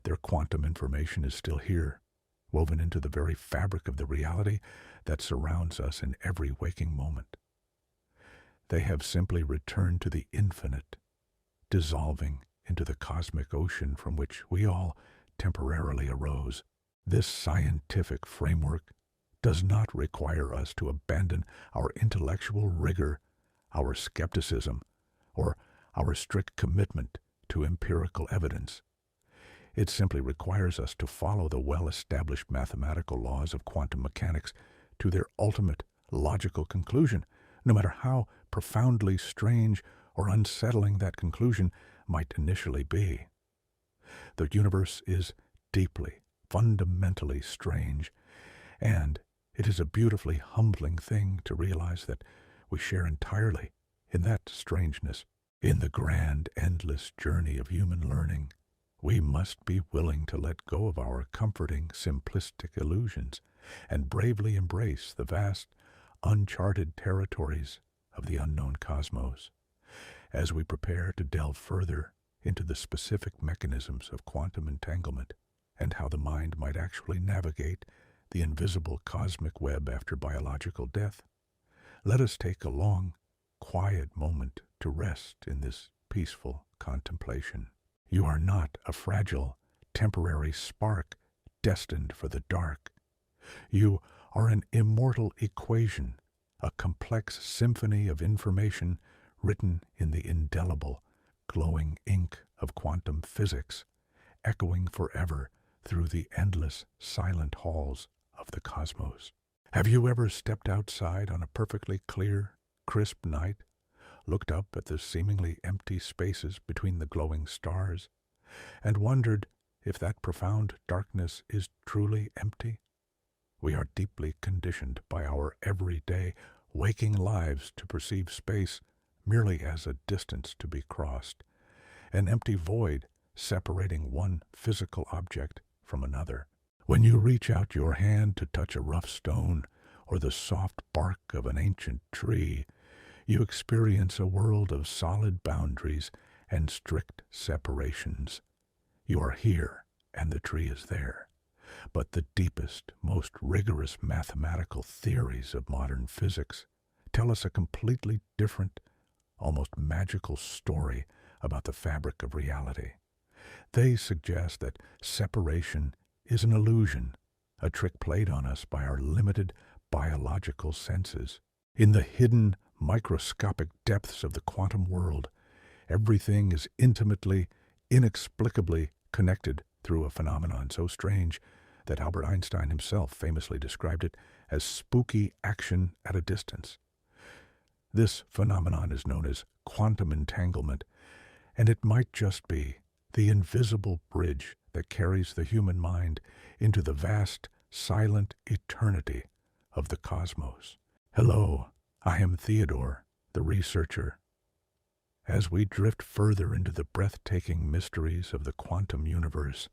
Their quantum information is still here, woven into the very fabric of the reality that surrounds us in every waking moment. They have simply returned to the infinite, dissolving into the cosmic ocean from which we all temporarily arose. This scientific framework does not require us to abandon our intellectual rigor, our skepticism, or our strict commitment to empirical evidence. It simply requires us to follow the well-established mathematical laws of quantum mechanics to their ultimate, logical conclusion, no matter how profoundly strange or unsettling that conclusion might initially be. The universe is deeply, fundamentally strange, and it is a beautifully humbling thing to realize that we share entirely in that strangeness. In the grand, endless journey of human learning, we must be willing to let go of our comforting, simplistic illusions and bravely embrace the vast, uncharted territories of the unknown cosmos. As we prepare to delve further into the specific mechanisms of quantum entanglement and how the mind might actually navigate the invisible cosmic web after biological death, let us take a long, quiet moment to rest in this peaceful contemplation. You are not a fragile, temporary spark destined for the dark. You are an immortal equation, a complex symphony of information written in the indelible, glowing ink of quantum physics, echoing forever through the endless, silent halls of the cosmos. Have you ever stepped outside on a perfectly clear, crisp night, looked up at the seemingly empty spaces between the glowing stars, and wondered if that profound darkness is truly empty? We are deeply conditioned by our everyday, waking lives to perceive space merely as a distance to be crossed, an empty void separating one physical object from another. When you reach out your hand to touch a rough stone or the soft bark of an ancient tree, you experience a world of solid boundaries and strict separations. You are here, and the tree is there. But the deepest, most rigorous mathematical theories of modern physics tell us a completely different, almost magical story about the fabric of reality. They suggest that separation is an illusion, a trick played on us by our limited biological senses. In the hidden, microscopic depths of the quantum world, everything is intimately, inexplicably connected through a phenomenon so strange that Albert Einstein himself famously described it as spooky action at a distance. This phenomenon is known as quantum entanglement, and it might just be the invisible bridge that carries the human mind into the vast, silent eternity of the cosmos. Hello, I am Theodore, the researcher. As we drift further into the breathtaking mysteries of the quantum universe,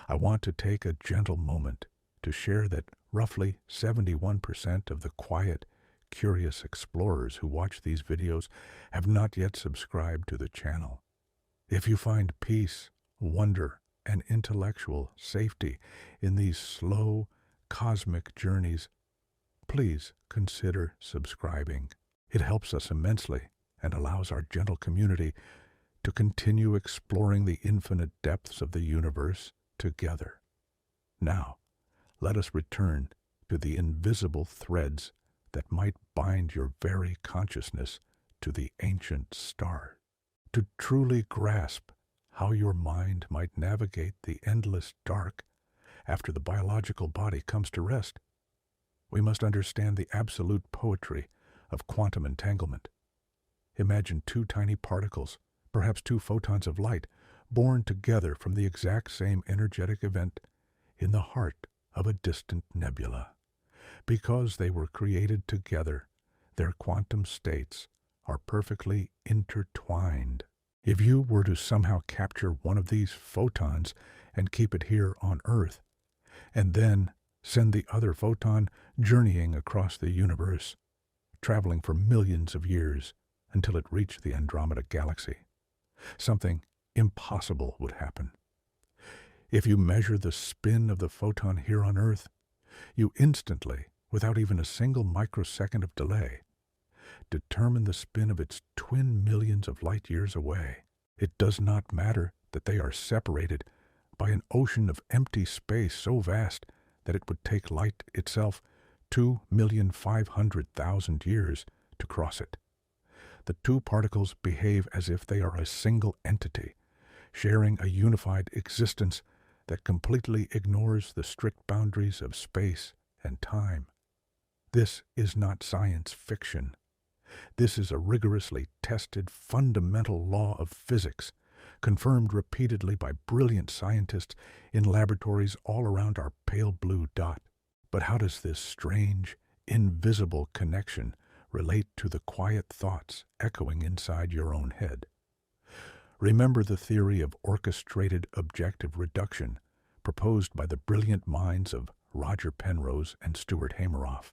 I want to take a gentle moment to share that roughly 71% of the quiet, curious explorers who watch these videos have not yet subscribed to the channel. If you find peace, wonder, and intellectual safety in these slow, cosmic journeys, please consider subscribing. It helps us immensely and allows our gentle community to continue exploring the infinite depths of the universe together. Now, let us return to the invisible threads that might bind your very consciousness to the ancient star. To truly grasp how your mind might navigate the endless dark after the biological body comes to rest, we must understand the absolute poetry of quantum entanglement. Imagine two tiny particles, perhaps two photons of light, born together from the exact same energetic event in the heart of a distant nebula. Because they were created together, their quantum states are perfectly intertwined. If you were to somehow capture one of these photons and keep it here on Earth, and then send the other photon journeying across the universe, traveling for millions of years until it reached the Andromeda Galaxy, something impossible would happen. If you measure the spin of the photon here on Earth, you instantly, without even a single microsecond of delay, determine the spin of its twin millions of light years away. It does not matter that they are separated by an ocean of empty space so vast that it would take light itself 2,500,000 years to cross it. The two particles behave as if they are a single entity, sharing a unified existence that completely ignores the strict boundaries of space and time. This is not science fiction. This is a rigorously tested fundamental law of physics, confirmed repeatedly by brilliant scientists in laboratories all around our pale blue dot. But how does this strange, invisible connection relate to the quiet thoughts echoing inside your own head? Remember the theory of orchestrated objective reduction proposed by the brilliant minds of Roger Penrose and Stuart Hameroff.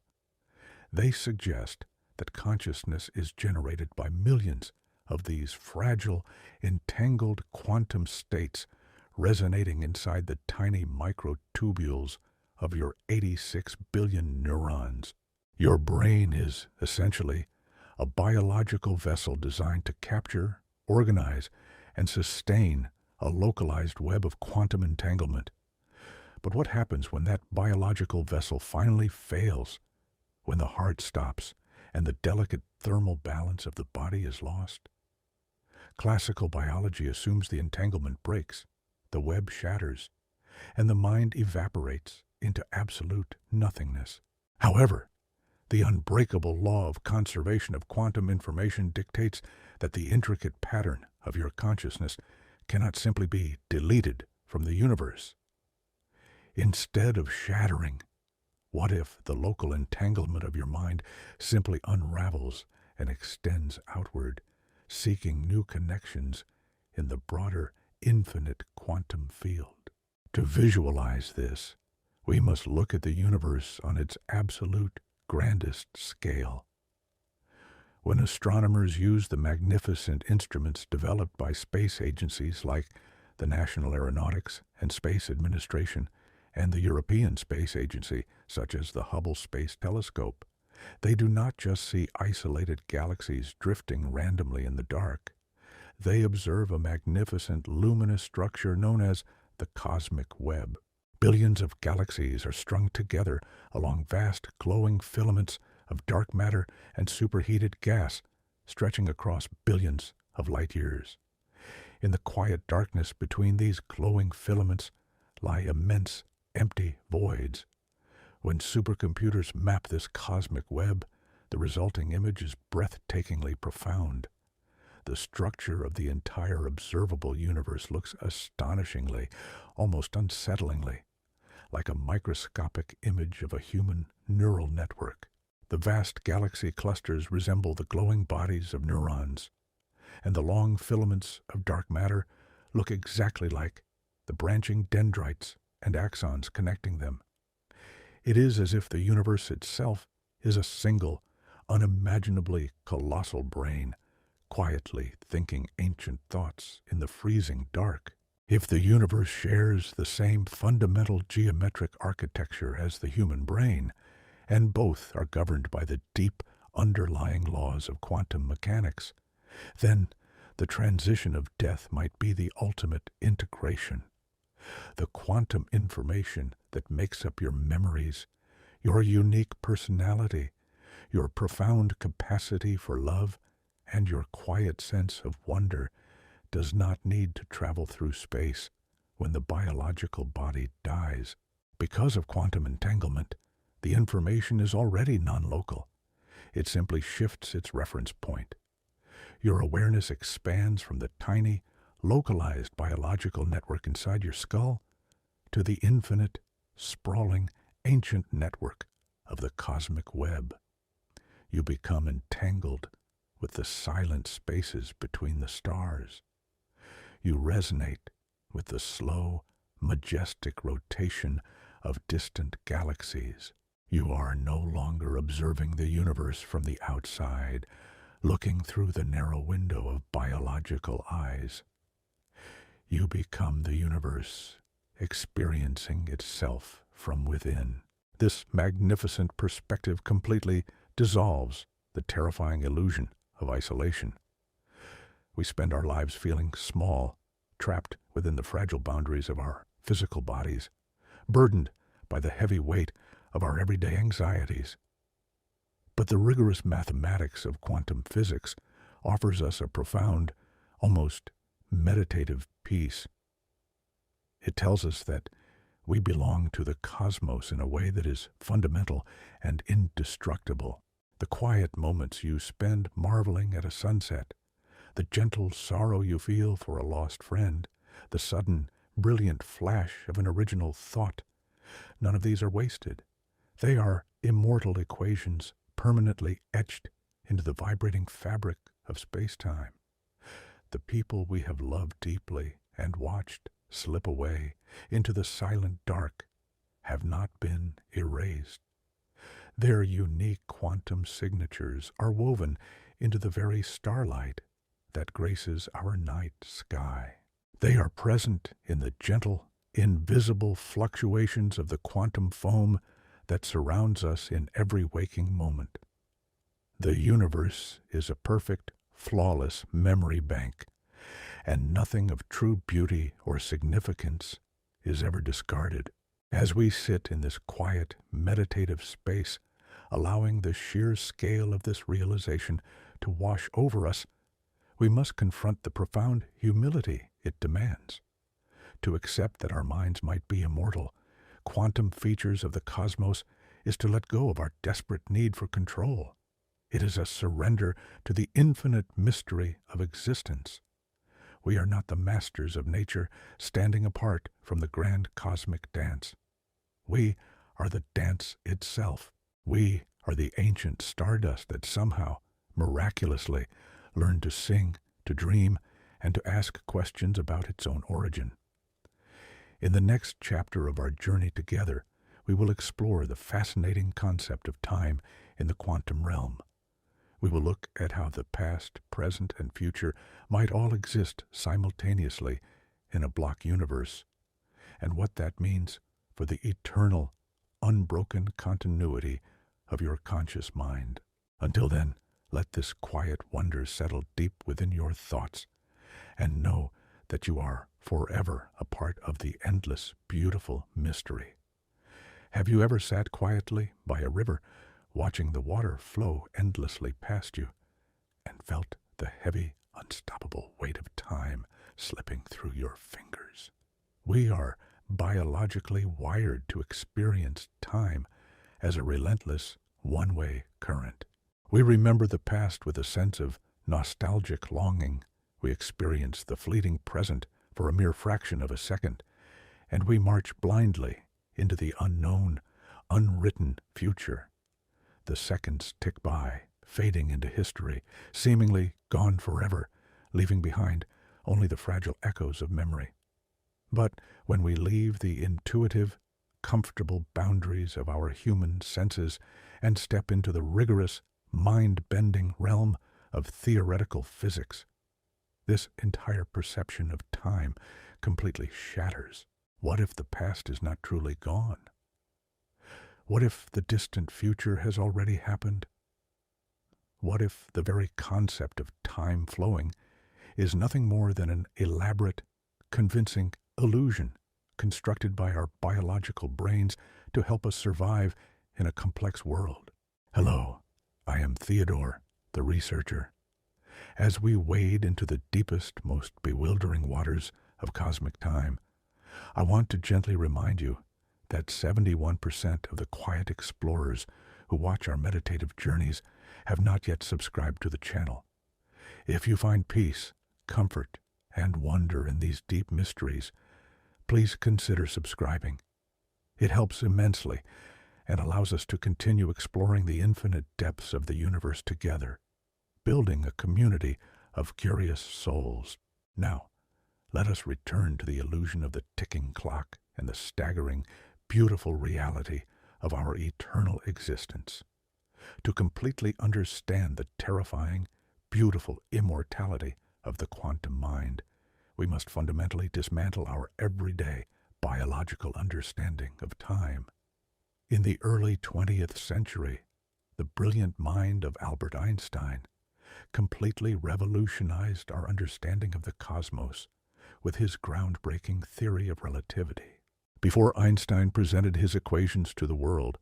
They suggest that consciousness is generated by millions of these fragile, entangled quantum states resonating inside the tiny microtubules of your 86 billion neurons. Your brain is, essentially, a biological vessel designed to capture, organize, and sustain a localized web of quantum entanglement. But what happens when that biological vessel finally fails, when the heart stops and the delicate thermal balance of the body is lost? Classical biology assumes the entanglement breaks, the web shatters, and the mind evaporates into absolute nothingness. However, the unbreakable law of conservation of quantum information dictates that the intricate pattern of your consciousness cannot simply be deleted from the universe. Instead of shattering, what if the local entanglement of your mind simply unravels and extends outward, seeking new connections in the broader, infinite quantum field? To visualize this, we must look at the universe on its absolute, grandest scale. When astronomers use the magnificent instruments developed by space agencies like the National Aeronautics and Space Administration and the European Space Agency, such as the Hubble Space Telescope, they do not just see isolated galaxies drifting randomly in the dark. They observe a magnificent luminous structure known as the cosmic web. Billions of galaxies are strung together along vast glowing filaments of dark matter and superheated gas, stretching across billions of light years. In the quiet darkness between these glowing filaments lie immense, empty voids. When supercomputers map this cosmic web, the resulting image is breathtakingly profound. The structure of the entire observable universe looks astonishingly, almost unsettlingly, like a microscopic image of a human neural network. The vast galaxy clusters resemble the glowing bodies of neurons, and the long filaments of dark matter look exactly like the branching dendrites and axons connecting them. It is as if the universe itself is a single, unimaginably colossal brain, quietly thinking ancient thoughts in the freezing dark. If the universe shares the same fundamental geometric architecture as the human brain, and both are governed by the deep underlying laws of quantum mechanics, then the transition of death might be the ultimate integration. The quantum information that makes up your memories, your unique personality, your profound capacity for love, and your quiet sense of wonder does not need to travel through space when the biological body dies. Because of quantum entanglement, the information is already non-local. It simply shifts its reference point. Your awareness expands from the tiny, localized biological network inside your skull to the infinite, sprawling, ancient network of the cosmic web. You become entangled with the silent spaces between the stars. You resonate with the slow, majestic rotation of distant galaxies. You are no longer observing the universe from the outside, looking through the narrow window of biological eyes. You become the universe, experiencing itself from within. This magnificent perspective completely dissolves the terrifying illusion of isolation. We spend our lives feeling small, trapped within the fragile boundaries of our physical bodies, burdened by the heavy weight of our everyday anxieties. But the rigorous mathematics of quantum physics offers us a profound, almost meditative peace. It tells us that We belong to the cosmos in a way that is fundamental and indestructible. The quiet moments you spend marveling at a sunset, the gentle sorrow you feel for a lost friend, the sudden, brilliant flash of an original thought, none of these are wasted. They are immortal equations permanently etched into the vibrating fabric of spacetime. The people we have loved deeply and watched slip away into the silent dark have not been erased. Their unique quantum signatures are woven into the very starlight that graces our night sky. They are present in the gentle, invisible fluctuations of the quantum foam that surrounds us in every waking moment. The universe is a perfect, flawless memory bank, and nothing of true beauty or significance is ever discarded. As we sit in this quiet, meditative space, allowing the sheer scale of this realization to wash over us, we must confront the profound humility it demands. To accept that our minds might be immortal, quantum features of the cosmos, is to let go of our desperate need for control. It is a surrender to the infinite mystery of existence. We are not the masters of nature, standing apart from the grand cosmic dance. We are the dance itself. We are the ancient stardust that somehow, miraculously, learned to sing, to dream, and to ask questions about its own origin. In the next chapter of our journey together, we will explore the fascinating concept of time in the quantum realm. We will look at how the past, present, and future might all exist simultaneously in a block universe, and what that means for the eternal, unbroken continuity of your conscious mind. Until then, let this quiet wonder settle deep within your thoughts, and know that you are forever a part of the endless, beautiful mystery. Have you ever sat quietly by a river, watching the water flow endlessly past you, and felt the heavy, unstoppable weight of time slipping through your fingers? We are biologically wired to experience time as a relentless, one-way current. We remember the past with a sense of nostalgic longing. We experience the fleeting present for a mere fraction of a second, and we march blindly into the unknown, unwritten future. The seconds tick by, fading into history, seemingly gone forever, leaving behind only the fragile echoes of memory. But when we leave the intuitive, comfortable boundaries of our human senses and step into the rigorous, mind-bending realm of theoretical physics, this entire perception of time completely shatters. What if the past is not truly gone? What if the distant future has already happened? What if the very concept of time flowing is nothing more than an elaborate, convincing illusion constructed by our biological brains to help us survive in a complex world? Hello, I am Theodore, the researcher. As we wade into the deepest, most bewildering waters of cosmic time, I want to gently remind you that 71% of the quiet explorers who watch our meditative journeys have not yet subscribed to the channel. If you find peace, comfort, and wonder in these deep mysteries, please consider subscribing. It helps immensely and allows us to continue exploring the infinite depths of the universe together, building a community of curious souls. Now, let us return to the illusion of the ticking clock and the staggering, beautiful reality of our eternal existence. To completely understand the terrifying, beautiful immortality of the quantum mind, we must fundamentally dismantle our everyday biological understanding of time. In the early 20th century, the brilliant mind of Albert Einstein completely revolutionized our understanding of the cosmos with his groundbreaking theory of relativity. Before Einstein presented his equations to the world,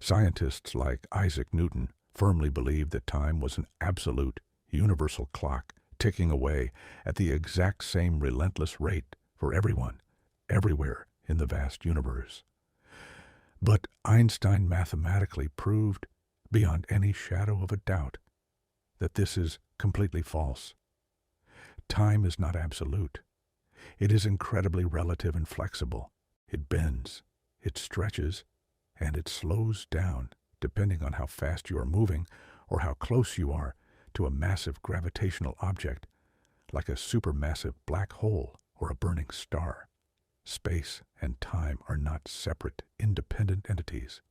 scientists like Isaac Newton firmly believed that time was an absolute, universal clock ticking away at the exact same relentless rate for everyone, everywhere in the vast universe. But Einstein mathematically proved, beyond any shadow of a doubt, that this is completely false. Time is not absolute. It is incredibly relative and flexible. It bends, it stretches, and it slows down depending on how fast you are moving or how close you are to a massive gravitational object like a supermassive black hole or a burning star. Space and time are not separate, independent entities.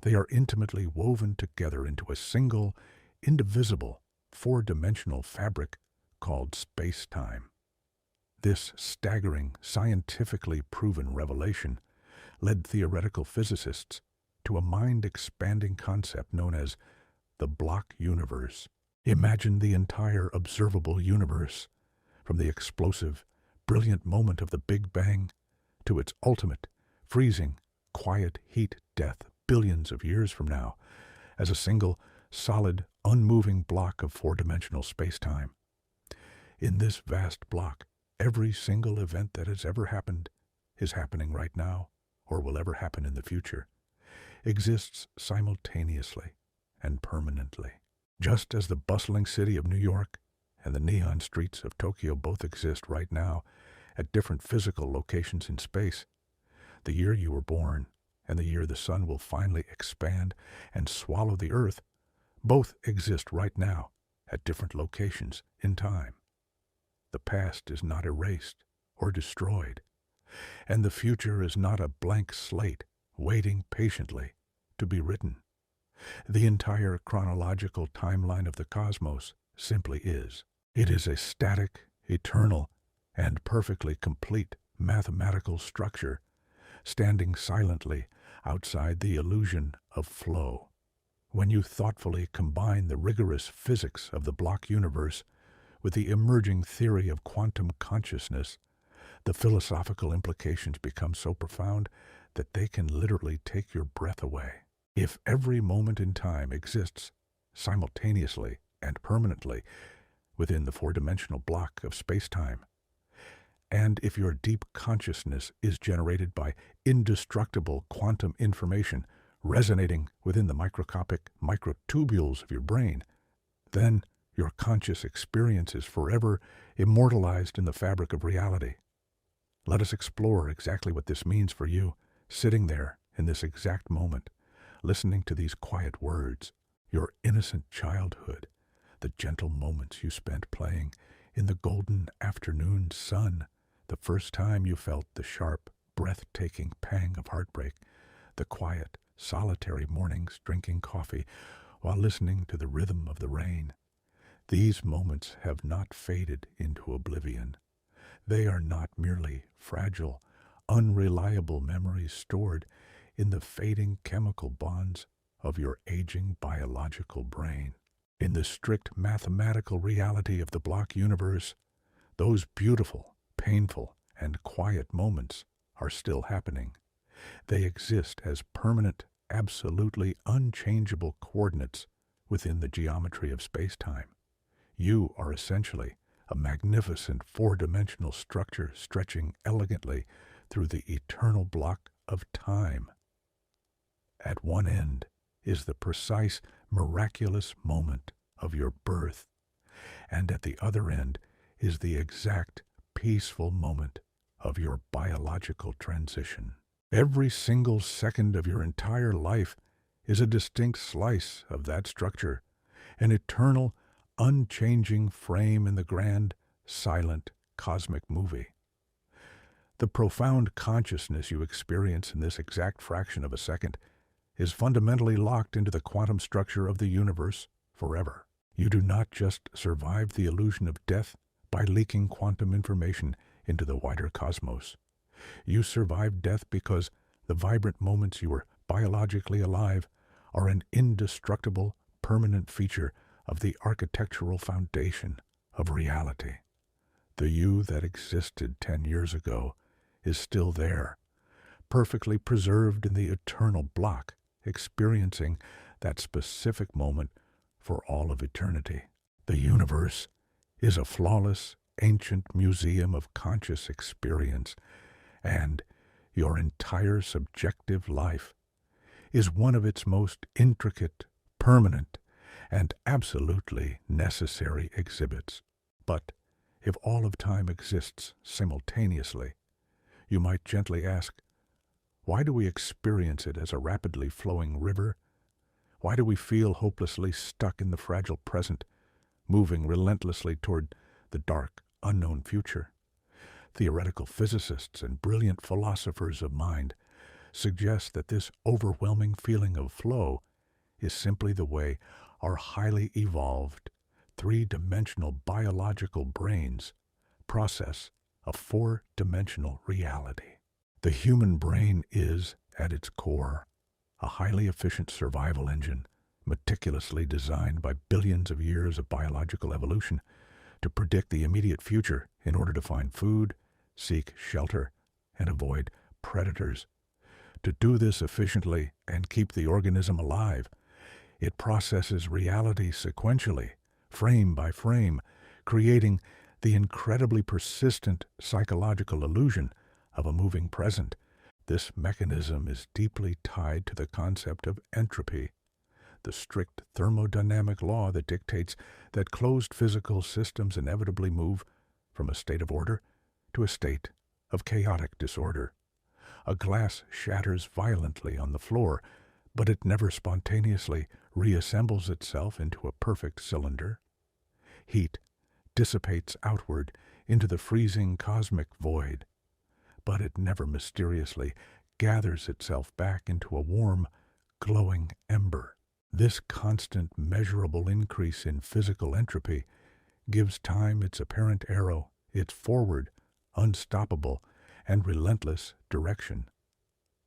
They are intimately woven together into a single, indivisible, four-dimensional fabric called spacetime. This staggering, scientifically proven revelation led theoretical physicists to a mind-expanding concept known as the block universe. Imagine the entire observable universe, from the explosive, brilliant moment of the Big Bang to its ultimate, freezing, quiet heat death billions of years from now, as a single, solid, unmoving block of four-dimensional space-time. In this vast block, every single event that has ever happened, is happening right now, or will ever happen in the future, exists simultaneously and permanently. Just as the bustling city of New York and the neon streets of Tokyo both exist right now at different physical locations in space, the year you were born and the year the sun will finally expand and swallow the Earth both exist right now at different locations in time. The past is not erased or destroyed, and the future is not a blank slate waiting patiently to be written. The entire chronological timeline of the cosmos simply is. It is a static, eternal, and perfectly complete mathematical structure standing silently outside the illusion of flow. When you thoughtfully combine the rigorous physics of the block universe with the emerging theory of quantum consciousness, the philosophical implications become so profound that they can literally take your breath away. If every moment in time exists simultaneously and permanently within the four-dimensional block of space-time, and if your deep consciousness is generated by indestructible quantum information resonating within the microscopic microtubules of your brain, then your conscious experience is forever immortalized in the fabric of reality. Let us explore exactly what this means for you, sitting there in this exact moment, listening to these quiet words, your innocent childhood, the gentle moments you spent playing in the golden afternoon sun, the first time you felt the sharp, breathtaking pang of heartbreak, the quiet, solitary mornings drinking coffee while listening to the rhythm of the rain. These moments have not faded into oblivion. They are not merely fragile, unreliable memories stored in the fading chemical bonds of your aging biological brain. In the strict mathematical reality of the block universe, those beautiful, painful, and quiet moments are still happening. They exist as permanent, absolutely unchangeable coordinates within the geometry of space-time. You are essentially a magnificent four-dimensional structure stretching elegantly through the eternal block of time. At one end is the precise, miraculous moment of your birth, and at the other end is the exact, peaceful moment of your biological transition. Every single second of your entire life is a distinct slice of that structure, an eternal, unchanging frame in the grand, silent, cosmic movie. The profound consciousness you experience in this exact fraction of a second is fundamentally locked into the quantum structure of the universe forever. You do not just survive the illusion of death by leaking quantum information into the wider cosmos. You survive death because the vibrant moments you are biologically alive are an indestructible, permanent feature of the architectural foundation of reality. The you that existed 10 years ago is still there, perfectly preserved in the eternal block, experiencing that specific moment for all of eternity. The universe is a flawless, ancient museum of conscious experience, and your entire subjective life, is one of its most intricate, permanent, and absolutely necessary exhibits. But if all of time exists simultaneously, you might gently ask, why do we experience it as a rapidly flowing river? Why do we feel hopelessly stuck in the fragile present, moving relentlessly toward the dark, unknown future? Theoretical physicists and brilliant philosophers of mind suggest that this overwhelming feeling of flow is simply the way our highly evolved, three-dimensional biological brains process a four-dimensional reality. The human brain is, at its core, a highly efficient survival engine, meticulously designed by billions of years of biological evolution to predict the immediate future in order to find food, seek shelter, and avoid predators. To do this efficiently and keep the organism alive, it processes reality sequentially, frame by frame, creating the incredibly persistent psychological illusion of a moving present. This mechanism is deeply tied to the concept of entropy, the strict thermodynamic law that dictates that closed physical systems inevitably move from a state of order to a state of chaotic disorder. A glass shatters violently on the floor, but it never spontaneously reassembles itself into a perfect cylinder. Heat dissipates outward into the freezing cosmic void, but it never mysteriously gathers itself back into a warm, glowing ember. This constant, measurable increase in physical entropy gives time its apparent arrow, its forward, unstoppable, and relentless direction.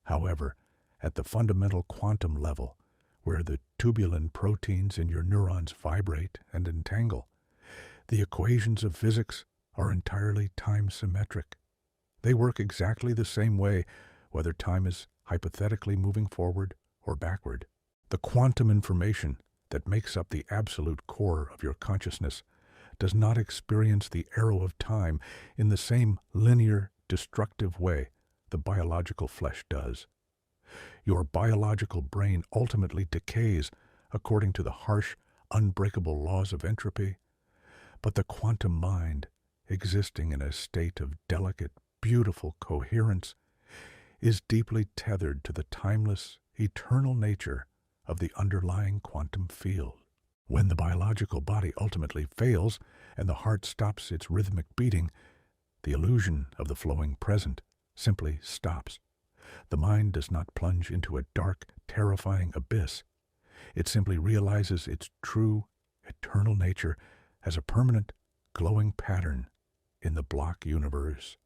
However, at the fundamental quantum level, where the tubulin proteins in your neurons vibrate and entangle, the equations of physics are entirely time-symmetric. They work exactly the same way whether time is hypothetically moving forward or backward. The quantum information that makes up the absolute core of your consciousness does not experience the arrow of time in the same linear, destructive way the biological flesh does. Your biological brain ultimately decays according to the harsh, unbreakable laws of entropy, but the quantum mind, existing in a state of delicate, beautiful coherence, is deeply tethered to the timeless, eternal nature of the underlying quantum field. When the biological body ultimately fails and the heart stops its rhythmic beating, the illusion of the flowing present simply stops. The mind does not plunge into a dark, terrifying abyss. It simply realizes its true, eternal nature as a permanent, glowing pattern in the block universe.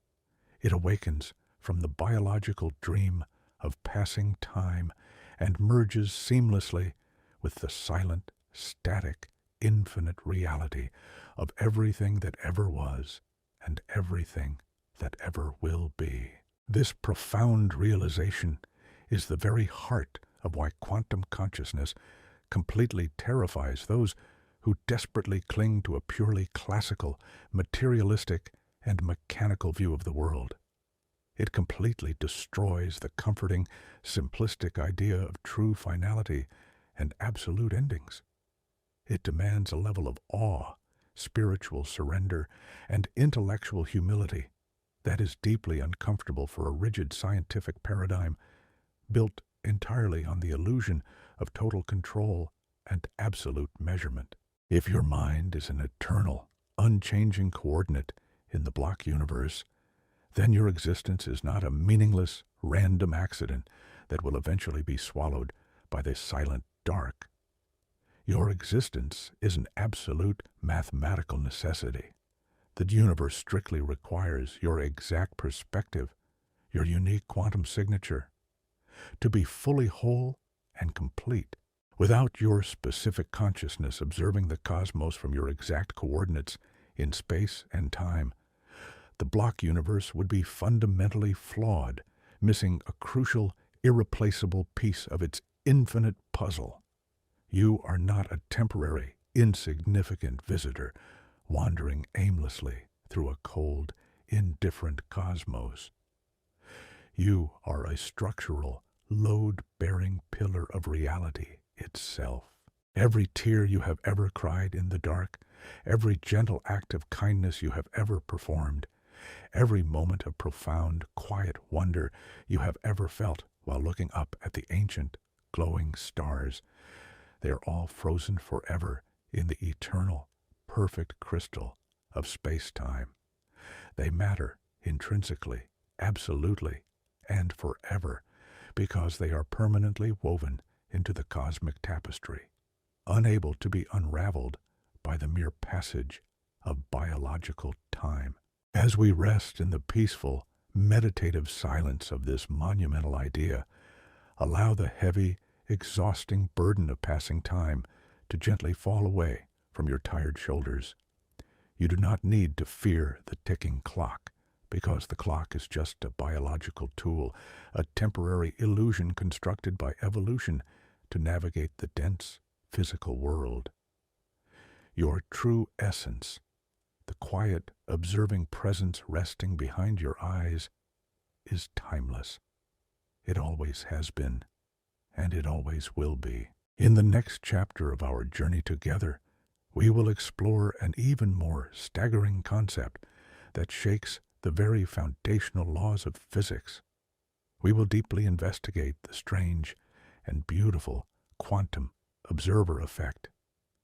It awakens from the biological dream of passing time and merges seamlessly with the silent, static, infinite reality of everything that ever was and everything that ever will be. This profound realization is the very heart of why quantum consciousness completely terrifies those who desperately cling to a purely classical, materialistic, and mechanical view of the world. It completely destroys the comforting, simplistic idea of true finality and absolute endings. It demands a level of awe, spiritual surrender, and intellectual humility that is deeply uncomfortable for a rigid scientific paradigm built entirely on the illusion of total control and absolute measurement. If your mind is an eternal, unchanging coordinate in the block universe, then your existence is not a meaningless, random accident that will eventually be swallowed by the silent dark. Your existence is an absolute mathematical necessity. The universe strictly requires your exact perspective, your unique quantum signature, to be fully whole and complete. Without your specific consciousness observing the cosmos from your exact coordinates in space and time, the block universe would be fundamentally flawed, missing a crucial, irreplaceable piece of its infinite puzzle. You are not a temporary, insignificant visitor wandering aimlessly through a cold, indifferent cosmos. You are a structural, load-bearing pillar of reality itself. Every tear you have ever cried in the dark, every gentle act of kindness you have ever performed, every moment of profound, quiet wonder you have ever felt while looking up at the ancient, glowing stars, they are all frozen forever in the eternal, perfect crystal of space-time. They matter intrinsically, absolutely, and forever, because they are permanently woven into the cosmic tapestry, unable to be unraveled by the mere passage of biological time. As we rest in the peaceful, meditative silence of this monumental idea, allow the heavy, exhausting burden of passing time to gently fall away from your tired shoulders. You do not need to fear the ticking clock, because the clock is just a biological tool, a temporary illusion constructed by evolution to navigate the dense physical world. Your true essence, the quiet, observing presence resting behind your eyes, is timeless. It always has been, and it always will be. In the next chapter of our journey together, we will explore an even more staggering concept that shakes the very foundational laws of physics. We will deeply investigate the strange and beautiful quantum observer effect,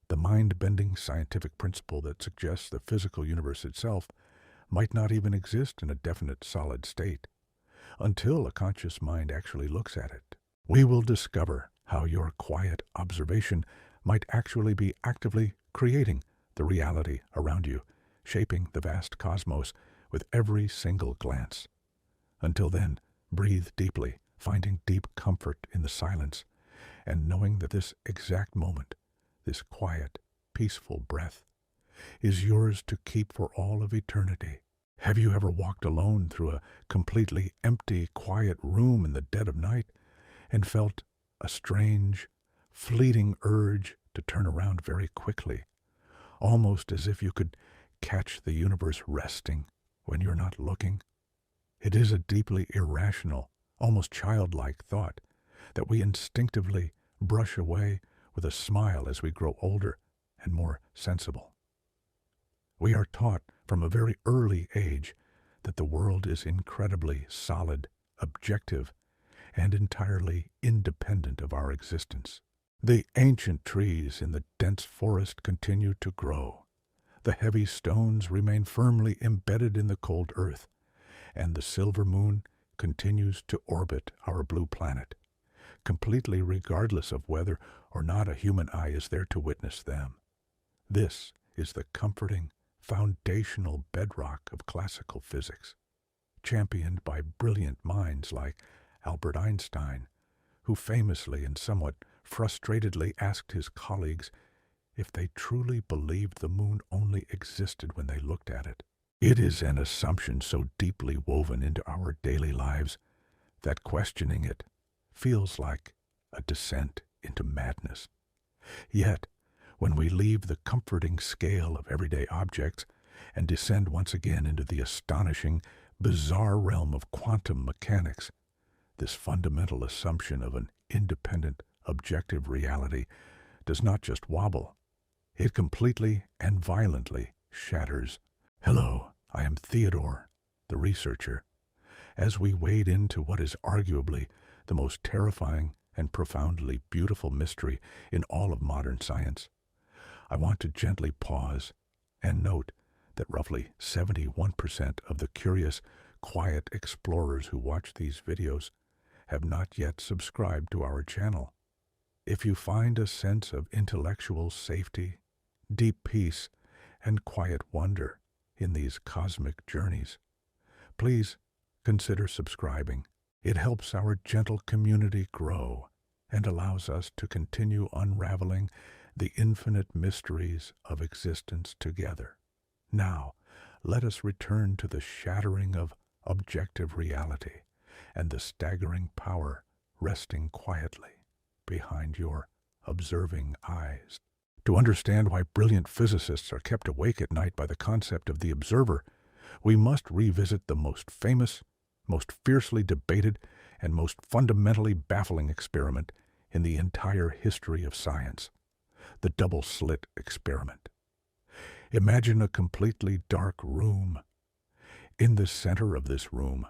the mind-bending scientific principle that suggests the physical universe itself might not even exist in a definite solid state until a conscious mind actually looks at it. We will discover how your quiet observation might actually be actively creating the reality around you, shaping the vast cosmos with every single glance. Until then, breathe deeply, finding deep comfort in the silence, and knowing that this exact moment, this quiet, peaceful breath, is yours to keep for all of eternity. Have you ever walked alone through a completely empty, quiet room in the dead of night and felt a strange, fleeting urge to turn around very quickly, almost as if you could catch the universe resting when you're not looking? It is a deeply irrational, almost childlike thought that we instinctively brush away with a smile as we grow older and more sensible. We are taught from a very early age that the world is incredibly solid, objective, and entirely independent of our existence. The ancient trees in the dense forest continue to grow. The heavy stones remain firmly embedded in the cold earth, and the silver moon continues to orbit our blue planet, completely regardless of whether or not a human eye is there to witness them. This is the comforting, foundational bedrock of classical physics, championed by brilliant minds like Albert Einstein, who famously and somewhat frustratedly asked his colleagues if they truly believed the moon only existed when they looked at it. It is an assumption so deeply woven into our daily lives that questioning it feels like a descent into madness. Yet, when we leave the comforting scale of everyday objects and descend once again into the astonishing, bizarre realm of quantum mechanics, this fundamental assumption of an independent, objective reality does not just wobble, it completely and violently shatters. Hello, I am Theodore, the researcher. As we wade into what is arguably the most terrifying and profoundly beautiful mystery in all of modern science, I want to gently pause and note that roughly 71% of the curious, quiet explorers who watch these videos have not yet subscribed to our channel. If you find a sense of intellectual safety, deep peace, and quiet wonder in these cosmic journeys, please consider subscribing. It helps our gentle community grow and allows us to continue unraveling the infinite mysteries of existence together. Now, let us return to the shattering of objective reality and the staggering power resting quietly behind your observing eyes. To understand why brilliant physicists are kept awake at night by the concept of the observer, we must revisit the most famous, most fiercely debated, and most fundamentally baffling experiment in the entire history of science, the double-slit experiment. Imagine a completely dark room. In the center of this room,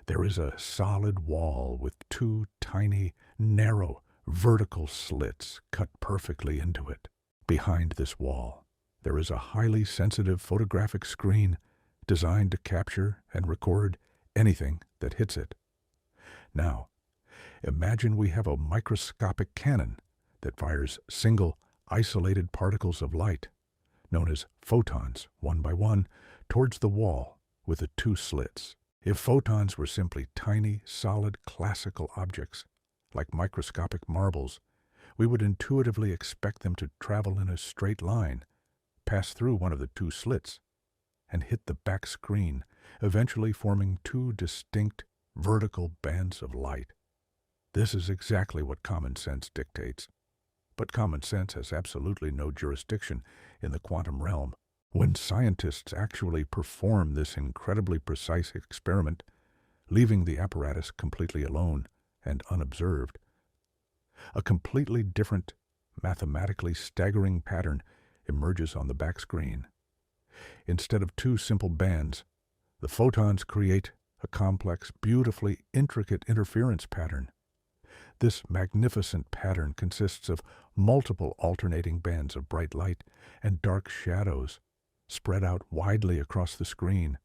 there is a solid wall with two tiny, narrow, vertical slits cut perfectly into it. Behind this wall, there is a highly sensitive photographic screen designed to capture and record anything that hits it. Now, imagine we have a microscopic cannon that fires single, isolated particles of light, known as photons, one by one, towards the wall with the two slits. If photons were simply tiny, solid, classical objects, like microscopic marbles, we would intuitively expect them to travel in a straight line, pass through one of the two slits, and hit the back screen, eventually forming two distinct vertical bands of light. This is exactly what common sense dictates. But common sense has absolutely no jurisdiction in the quantum realm. When scientists actually perform this incredibly precise experiment, leaving the apparatus completely alone and unobserved, a completely different, mathematically staggering pattern emerges on the back screen. Instead of two simple bands, the photons create a complex, beautifully intricate interference pattern. This magnificent pattern consists of multiple alternating bands of bright light and dark shadows spread out widely across the screen.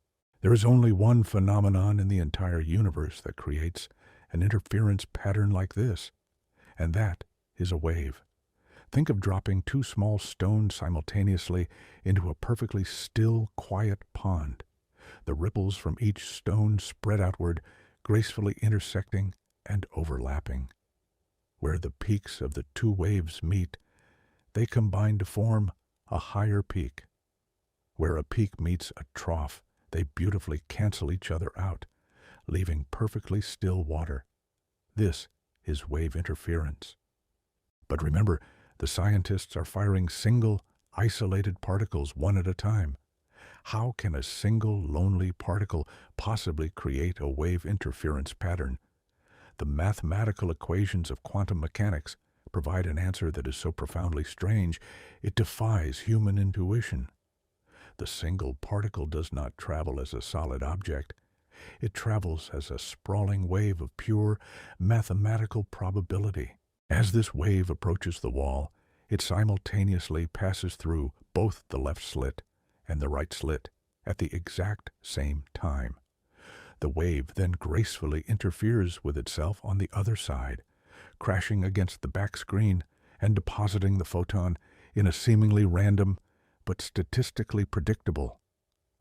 There is only one phenomenon in the entire universe that creates an interference pattern like this, and that is a wave. Think of dropping two small stones simultaneously into a perfectly still, quiet pond. The ripples from each stone spread outward, gracefully intersecting and overlapping. Where the peaks of the two waves meet, they combine to form a higher peak. Where a peak meets a trough, they beautifully cancel each other out, leaving perfectly still water. This is wave interference. But remember, the scientists are firing single, isolated particles one at a time. How can a single, lonely particle possibly create a wave interference pattern? The mathematical equations of quantum mechanics provide an answer that is so profoundly strange, it defies human intuition. The single particle does not travel as a solid object. It travels as a sprawling wave of pure mathematical probability. As this wave approaches the wall, it simultaneously passes through both the left slit and the right slit at the exact same time. The wave then gracefully interferes with itself on the other side, crashing against the back screen and depositing the photon in a seemingly random but statistically predictable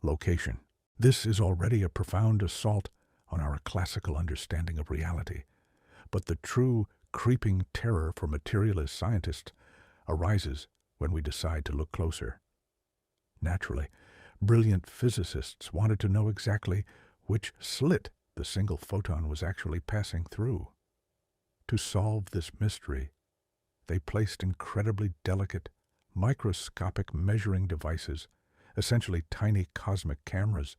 location. This is already a profound assault on our classical understanding of reality, but the true creeping terror for materialist scientists arises when we decide to look closer. Naturally, brilliant physicists wanted to know exactly which slit the single photon was actually passing through. To solve this mystery, they placed incredibly delicate, microscopic measuring devices, essentially tiny cosmic cameras,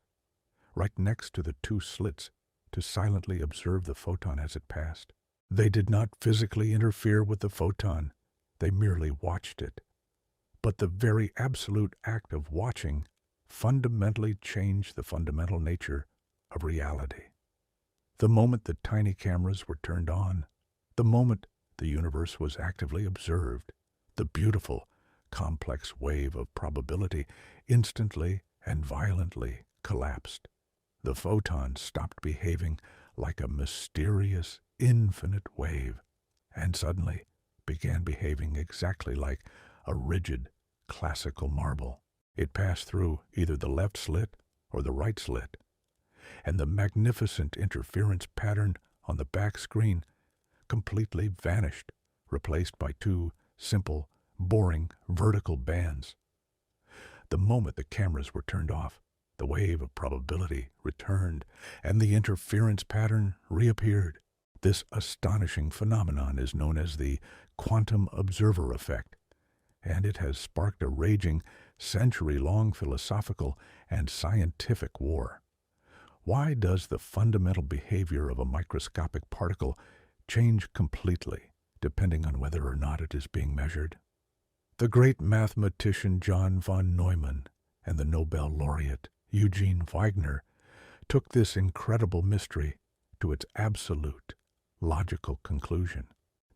right next to the two slits to silently observe the photon as it passed. They did not physically interfere with the photon, they merely watched it. But the very absolute act of watching fundamentally changed the fundamental nature of reality. The moment the tiny cameras were turned on, the moment the universe was actively observed, the beautiful, complex wave of probability instantly and violently collapsed. The photon stopped behaving like a mysterious, infinite wave, and suddenly began behaving exactly like a rigid, classical marble. It passed through either the left slit or the right slit, and the magnificent interference pattern on the back screen completely vanished, replaced by two simple, boring, vertical bands. The moment the cameras were turned off, the wave of probability returned, and the interference pattern reappeared. This astonishing phenomenon is known as the quantum observer effect, and it has sparked a raging, century-long philosophical and scientific war. Why does the fundamental behavior of a microscopic particle change completely, depending on whether or not it is being measured? The great mathematician John von Neumann and the Nobel laureate Eugene Wigner took this incredible mystery to its absolute, logical conclusion.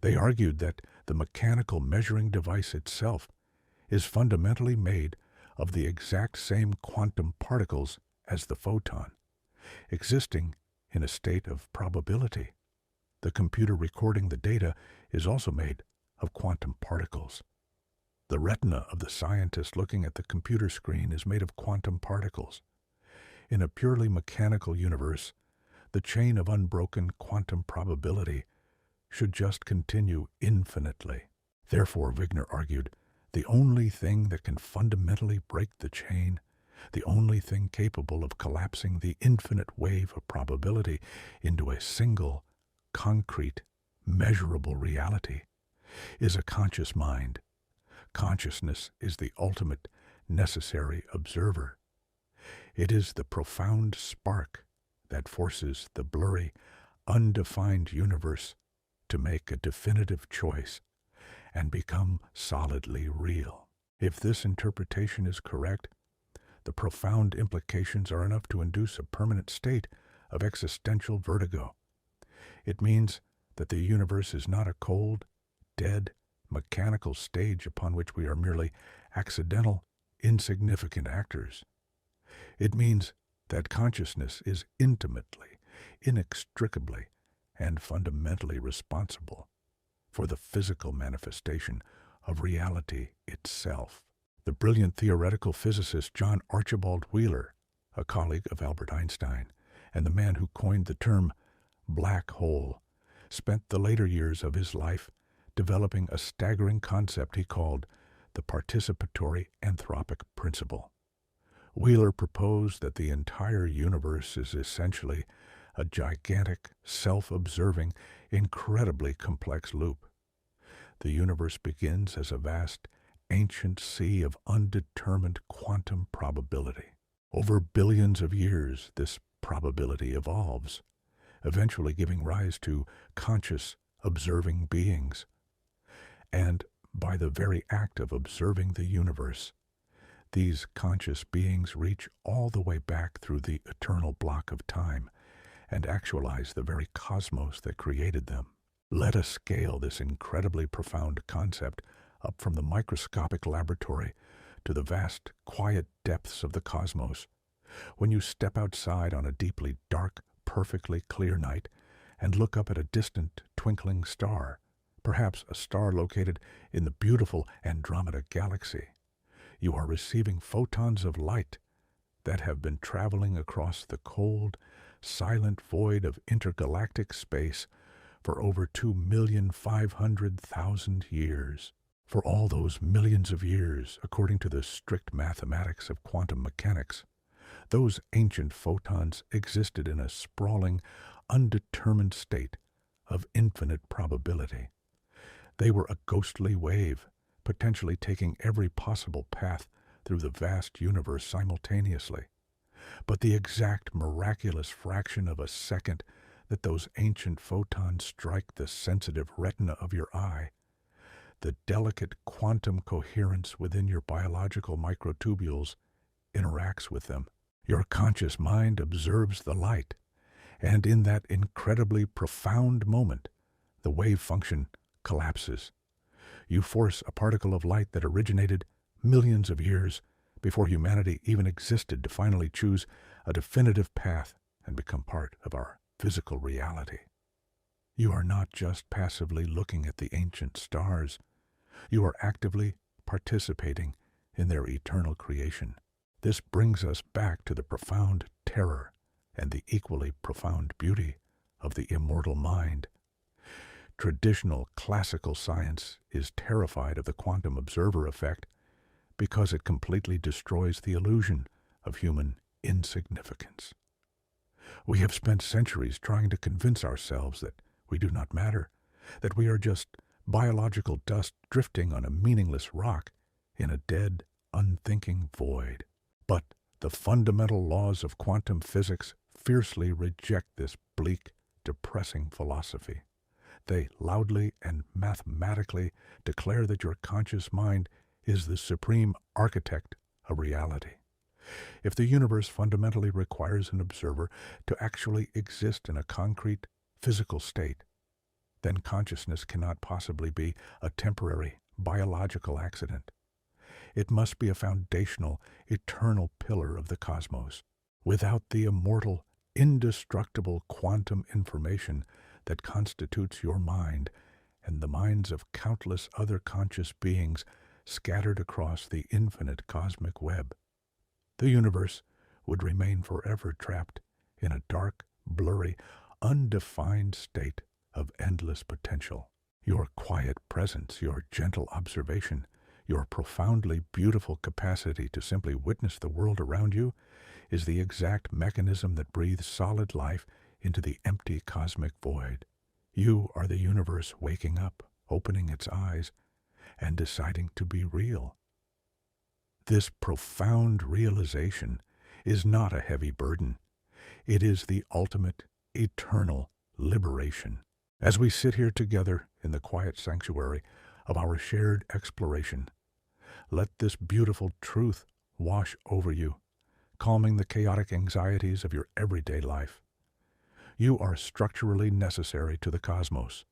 They argued that the mechanical measuring device itself is fundamentally made of the exact same quantum particles as the photon, existing in a state of probability. The computer recording the data is also made of quantum particles. The retina of the scientist looking at the computer screen is made of quantum particles. In a purely mechanical universe, the chain of unbroken quantum probability should just continue infinitely. Therefore, Wigner argued, the only thing that can fundamentally break the chain, the only thing capable of collapsing the infinite wave of probability into a single, concrete, measurable reality, is a conscious mind. Consciousness is the ultimate, necessary observer. It is the profound spark that forces the blurry, undefined universe to make a definitive choice and become solidly real. If this interpretation is correct, the profound implications are enough to induce a permanent state of existential vertigo. It means that the universe is not a cold, dead, mechanical stage upon which we are merely accidental, insignificant actors. It means that consciousness is intimately, inextricably, and fundamentally responsible for the physical manifestation of reality itself. The brilliant theoretical physicist John Archibald Wheeler, a colleague of Albert Einstein, and the man who coined the term black hole, spent the later years of his life developing a staggering concept he called the participatory anthropic principle. Wheeler proposed that the entire universe is essentially a gigantic, self-observing, incredibly complex loop. The universe begins as a vast, ancient sea of undetermined quantum probability. Over billions of years, this probability evolves, eventually giving rise to conscious, observing beings. And by the very act of observing the universe, these conscious beings reach all the way back through the eternal block of time and actualize the very cosmos that created them. Let us scale this incredibly profound concept up from the microscopic laboratory to the vast, quiet depths of the cosmos. When you step outside on a deeply dark, perfectly clear night and look up at a distant, twinkling star, perhaps a star located in the beautiful Andromeda galaxy, you are receiving photons of light that have been traveling across the cold, silent void of intergalactic space for over 2,500,000 years. For all those millions of years, according to the strict mathematics of quantum mechanics, those ancient photons existed in a sprawling, undetermined state of infinite probability. They were a ghostly wave, potentially taking every possible path through the vast universe simultaneously. But the exact miraculous fraction of a second that those ancient photons strike the sensitive retina of your eye, the delicate quantum coherence within your biological microtubules interacts with them. Your conscious mind observes the light, and in that incredibly profound moment, the wave function collapses. You force a particle of light that originated millions of years before humanity even existed to finally choose a definitive path and become part of our physical reality. You are not just passively looking at the ancient stars. You are actively participating in their eternal creation. This brings us back to the profound terror and the equally profound beauty of the immortal mind. Traditional classical science is terrified of the quantum observer effect because it completely destroys the illusion of human insignificance. We have spent centuries trying to convince ourselves that we do not matter, that we are just biological dust drifting on a meaningless rock in a dead, unthinking void. But the fundamental laws of quantum physics fiercely reject this bleak, depressing philosophy. They loudly and mathematically declare that your conscious mind is the supreme architect of reality. If the universe fundamentally requires an observer to actually exist in a concrete, physical state, then consciousness cannot possibly be a temporary, biological accident. It must be a foundational, eternal pillar of the cosmos. Without the immortal, indestructible quantum information that constitutes your mind and the minds of countless other conscious beings scattered across the infinite cosmic web, the universe would remain forever trapped in a dark, blurry, undefined state of endless potential. Your quiet presence, your gentle observation, your profoundly beautiful capacity to simply witness the world around you is the exact mechanism that breathes solid life into the empty cosmic void. You are the universe waking up, opening its eyes, and deciding to be real. This profound realization is not a heavy burden. It is the ultimate, eternal liberation. As we sit here together in the quiet sanctuary of our shared exploration, let this beautiful truth wash over you, calming the chaotic anxieties of your everyday life. You are structurally necessary to the cosmos.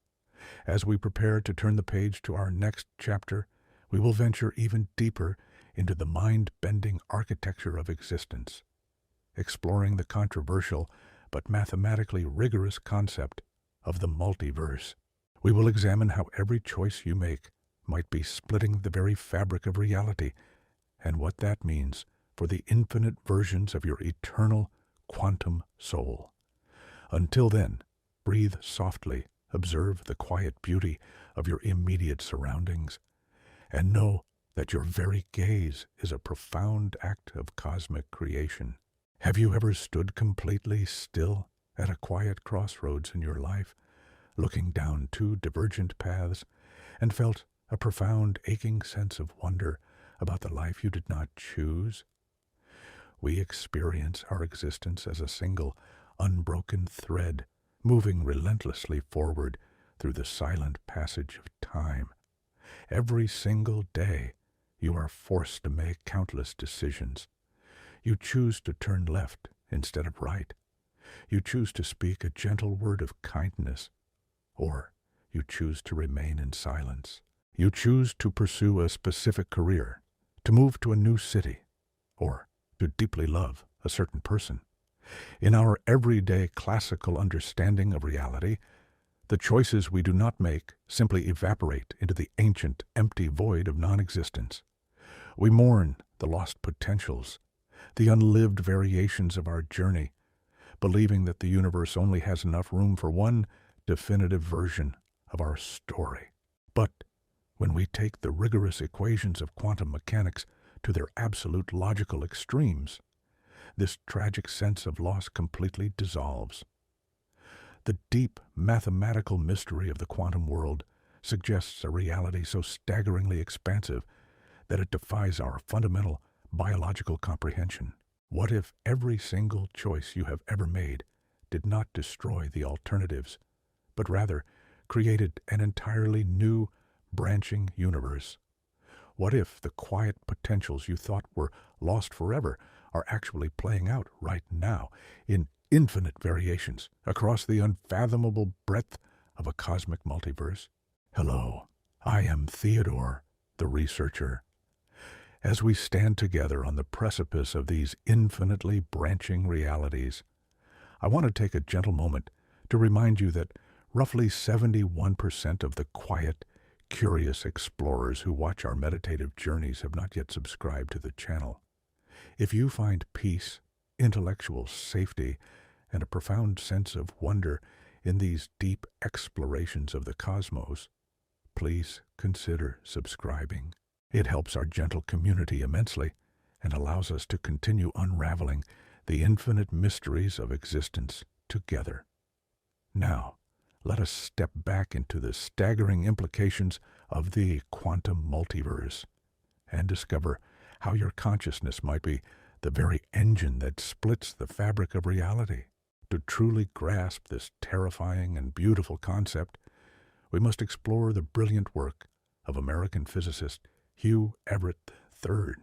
As we prepare to turn the page to our next chapter, we will venture even deeper into the mind-bending architecture of existence, exploring the controversial but mathematically rigorous concept of the multiverse. We will examine how every choice you make might be splitting the very fabric of reality, and what that means for the infinite versions of your eternal quantum soul. Until then, breathe softly, observe the quiet beauty of your immediate surroundings, and know that your very gaze is a profound act of cosmic creation. Have you ever stood completely still at a quiet crossroads in your life, looking down two divergent paths, and felt a profound, aching sense of wonder about the life you did not choose? We experience our existence as a single, unbroken thread, moving relentlessly forward through the silent passage of time. Every single day, you are forced to make countless decisions. You choose to turn left instead of right. You choose to speak a gentle word of kindness, or you choose to remain in silence. You choose to pursue a specific career, to move to a new city, or to deeply love a certain person. In our everyday classical understanding of reality, the choices we do not make simply evaporate into the ancient, empty void of non-existence. We mourn the lost potentials, the unlived variations of our journey, believing that the universe only has enough room for one definitive version of our story. But when we take the rigorous equations of quantum mechanics to their absolute logical extremes, this tragic sense of loss completely dissolves. The deep mathematical mystery of the quantum world suggests a reality so staggeringly expansive that it defies our fundamental biological comprehension. What if every single choice you have ever made did not destroy the alternatives, but rather created an entirely new, branching universe? What if the quiet potentials you thought were lost forever are actually playing out right now in infinite variations across the unfathomable breadth of a cosmic multiverse? Hello, I am Theodore, the researcher. As we stand together on the precipice of these infinitely branching realities, I want to take a gentle moment to remind you that roughly 71% of the quiet, curious explorers who watch our meditative journeys have not yet subscribed to the channel. If you find peace, intellectual safety, and a profound sense of wonder in these deep explorations of the cosmos, please consider subscribing. It helps our gentle community immensely and allows us to continue unraveling the infinite mysteries of existence together. Now, let us step back into the staggering implications of the quantum multiverse and discover how your consciousness might be the very engine that splits the fabric of reality. To truly grasp this terrifying and beautiful concept, we must explore the brilliant work of American physicist Hugh Everett III.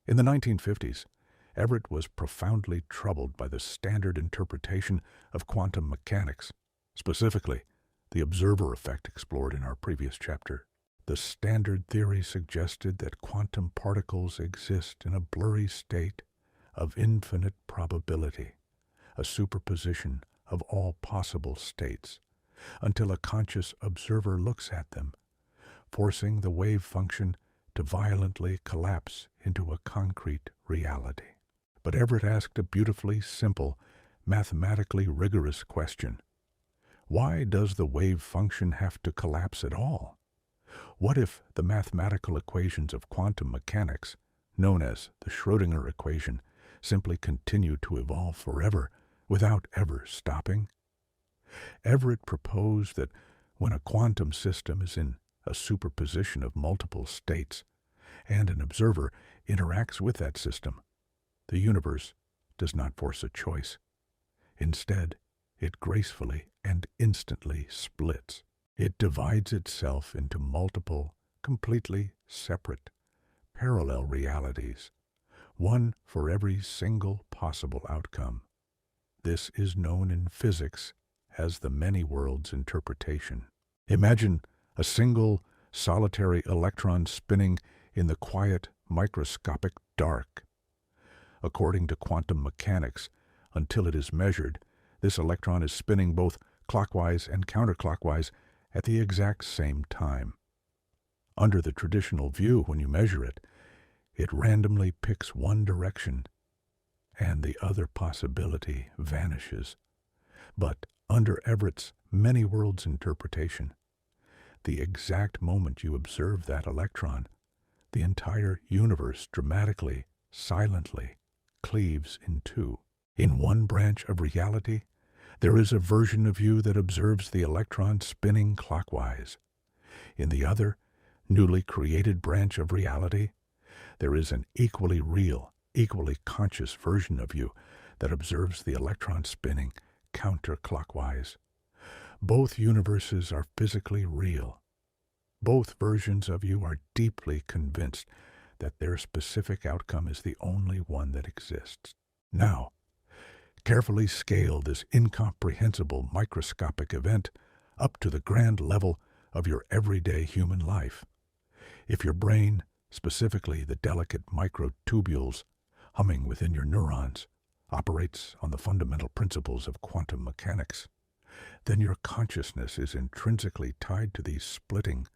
In the 1950s, Everett was profoundly troubled by the standard interpretation of quantum mechanics, specifically the observer effect explored in our previous chapter. The standard theory suggested that quantum particles exist in a blurry state of infinite probability, a superposition of all possible states, until a conscious observer looks at them, forcing the wave function to violently collapse into a concrete reality. But Everett asked a beautifully simple, mathematically rigorous question. Why does the wave function have to collapse at all? What if the mathematical equations of quantum mechanics, known as the Schrödinger equation, simply continue to evolve forever without ever stopping? Everett proposed that when a quantum system is in a superposition of multiple states, and an observer interacts with that system, the universe does not force a choice. Instead, it gracefully and instantly splits. It divides itself into multiple, completely separate, parallel realities, one for every single possible outcome. This is known in physics as the many worlds interpretation. Imagine a single, solitary electron spinning in the quiet, microscopic dark. According to quantum mechanics, until it is measured, this electron is spinning both clockwise and counterclockwise at the exact same time. Under the traditional view, when you measure it, it randomly picks one direction, and the other possibility vanishes. But under Everett's many worlds interpretation, the exact moment you observe that electron, the entire universe dramatically, silently, cleaves in two. In one branch of reality, there is a version of you that observes the electron spinning clockwise. In the other, newly created branch of reality, there is an equally real, equally conscious version of you that observes the electron spinning counterclockwise. Both universes are physically real. Both versions of you are deeply convinced that their specific outcome is the only one that exists. Now, carefully scale this incomprehensible microscopic event up to the grand level of your everyday human life. If your brain, specifically the delicate microtubules humming within your neurons, operates on the fundamental principles of quantum mechanics, then your consciousness is intrinsically tied to these splitting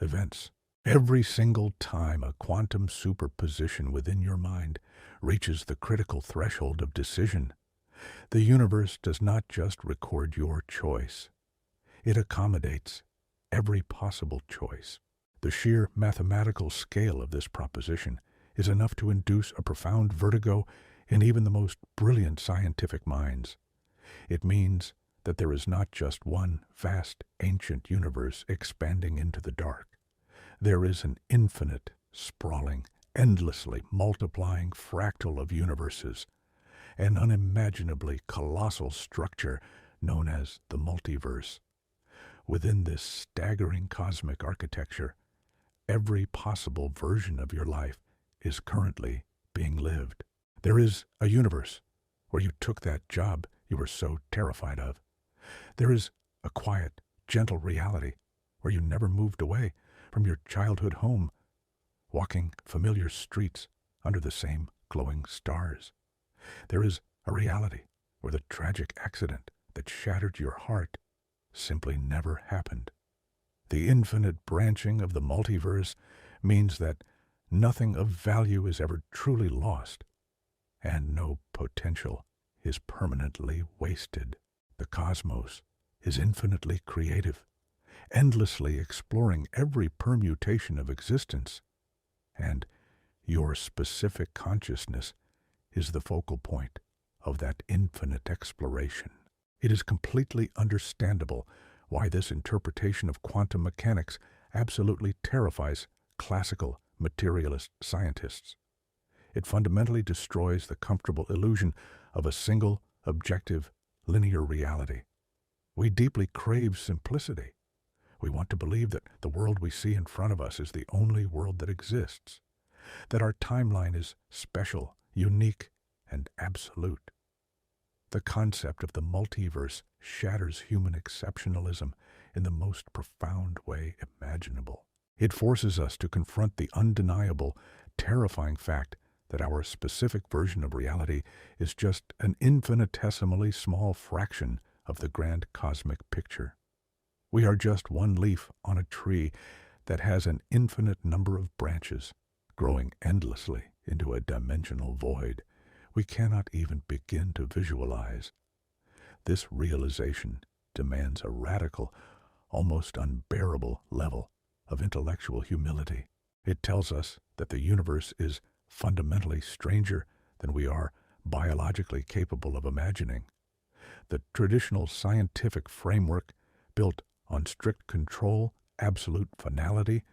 events. Every single time a quantum superposition within your mind reaches the critical threshold of decision, the universe does not just record your choice. It accommodates every possible choice. The sheer mathematical scale of this proposition is enough to induce a profound vertigo in even the most brilliant scientific minds. It means that there is not just one vast ancient universe expanding into the dark. There is an infinite, sprawling, endlessly multiplying fractal of universes, an unimaginably colossal structure known as the multiverse. Within this staggering cosmic architecture, every possible version of your life is currently being lived. There is a universe where you took that job you were so terrified of. There is a quiet, gentle reality where you never moved away from your childhood home, walking familiar streets under the same glowing stars. There is a reality where the tragic accident that shattered your heart simply never happened. The infinite branching of the multiverse means that nothing of value is ever truly lost, and no potential is permanently wasted. The cosmos is infinitely creative, endlessly exploring every permutation of existence, and your specific consciousness is the focal point of that infinite exploration. It is completely understandable why this interpretation of quantum mechanics absolutely terrifies classical materialist scientists. It fundamentally destroys the comfortable illusion of a single objective, linear reality. We deeply crave simplicity. We want to believe that the world we see in front of us is the only world that exists, that our timeline is special, unique, and absolute. The concept of the multiverse shatters human exceptionalism in the most profound way imaginable. It forces us to confront the undeniable, terrifying fact that our specific version of reality is just an infinitesimally small fraction of the grand cosmic picture. We are just one leaf on a tree that has an infinite number of branches, growing endlessly into a dimensional void we cannot even begin to visualize. This realization demands a radical, almost unbearable level of intellectual humility. It tells us that the universe is fundamentally stranger than we are biologically capable of imagining. The traditional scientific framework, built on strict control, absolute finality,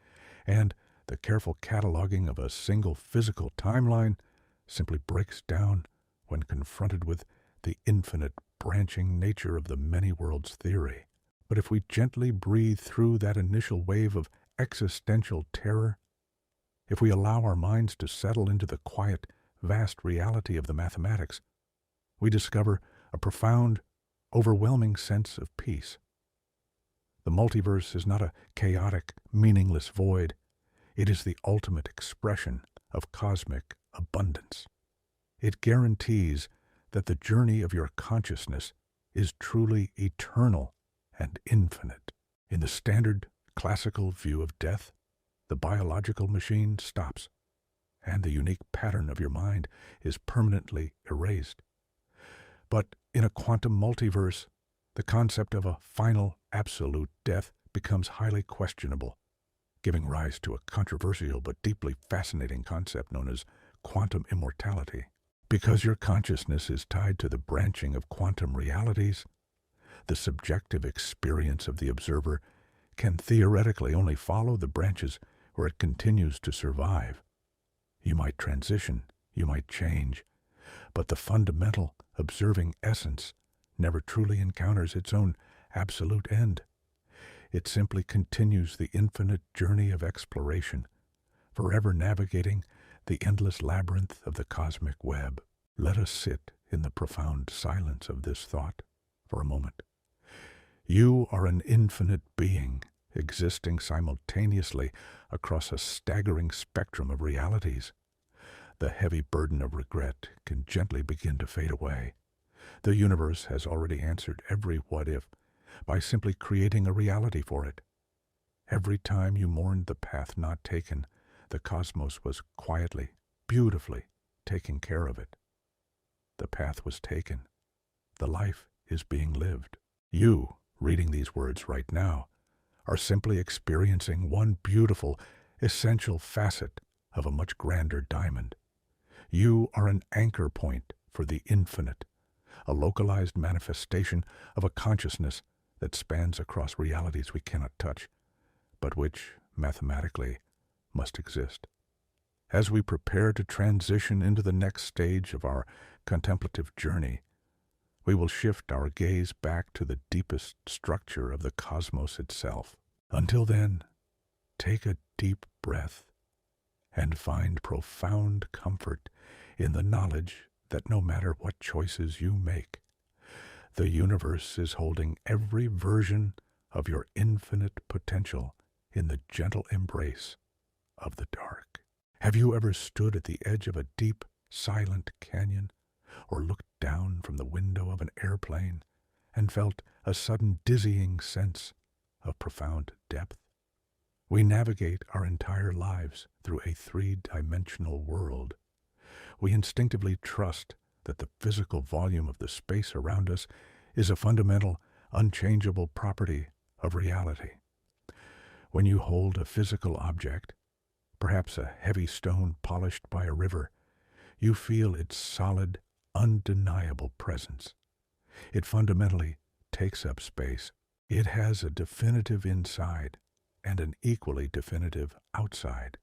and the careful cataloging of a single physical timeline, simply breaks down when confronted with the infinite branching nature of the many worlds theory. But if we gently breathe through that initial wave of existential terror, if we allow our minds to settle into the quiet, vast reality of the mathematics, we discover a profound, overwhelming sense of peace. The multiverse is not a chaotic, meaningless void. It is the ultimate expression of cosmic abundance. It guarantees that the journey of your consciousness is truly eternal and infinite. In the standard classical view of death, the biological machine stops, and the unique pattern of your mind is permanently erased. But in a quantum multiverse, the concept of a final absolute death becomes highly questionable, giving rise to a controversial but deeply fascinating concept known as quantum immortality. Because your consciousness is tied to the branching of quantum realities, the subjective experience of the observer can theoretically only follow the branches where it continues to survive. You might transition, you might change, but the fundamental observing essence never truly encounters its own absolute end. It simply continues the infinite journey of exploration, forever navigating the endless labyrinth of the cosmic web. Let us sit in the profound silence of this thought for a moment. You are an infinite being, existing simultaneously across a staggering spectrum of realities. The heavy burden of regret can gently begin to fade away. The universe has already answered every what-if by simply creating a reality for it. Every time you mourned the path not taken, the cosmos was quietly, beautifully taking care of it. The path was taken. The life is being lived. You, reading these words right now, are simply experiencing one beautiful, essential facet of a much grander diamond. You are an anchor point for the infinite, a localized manifestation of a consciousness that spans across realities we cannot touch, but which, mathematically, must exist. As we prepare to transition into the next stage of our contemplative journey, we will shift our gaze back to the deepest structure of the cosmos itself. Until then, take a deep breath and find profound comfort in the knowledge that no matter what choices you make, the universe is holding every version of your infinite potential in the gentle embrace of the dark. Have you ever stood at the edge of a deep, silent canyon, or looked down from the window of an airplane and felt a sudden dizzying sense of profound depth? We navigate our entire lives through a three-dimensional world. We instinctively trust that the physical volume of the space around us is a fundamental, unchangeable property of reality. When you hold a physical object, perhaps a heavy stone polished by a river, you feel its solid, undeniable presence. It fundamentally takes up space. It has a definitive inside and an equally definitive outside.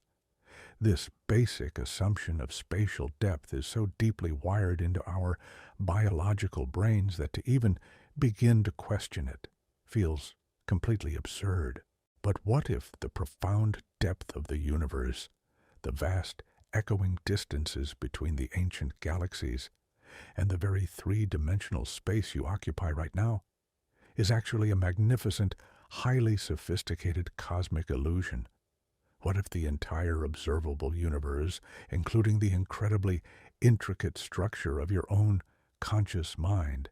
This basic assumption of spatial depth is so deeply wired into our biological brains that to even begin to question it feels completely absurd. But what if the profound depth of the universe, the vast echoing distances between the ancient galaxies, and the very three-dimensional space you occupy right now, is actually a magnificent, highly sophisticated cosmic illusion? What if the entire observable universe, including the incredibly intricate structure of your own conscious mind,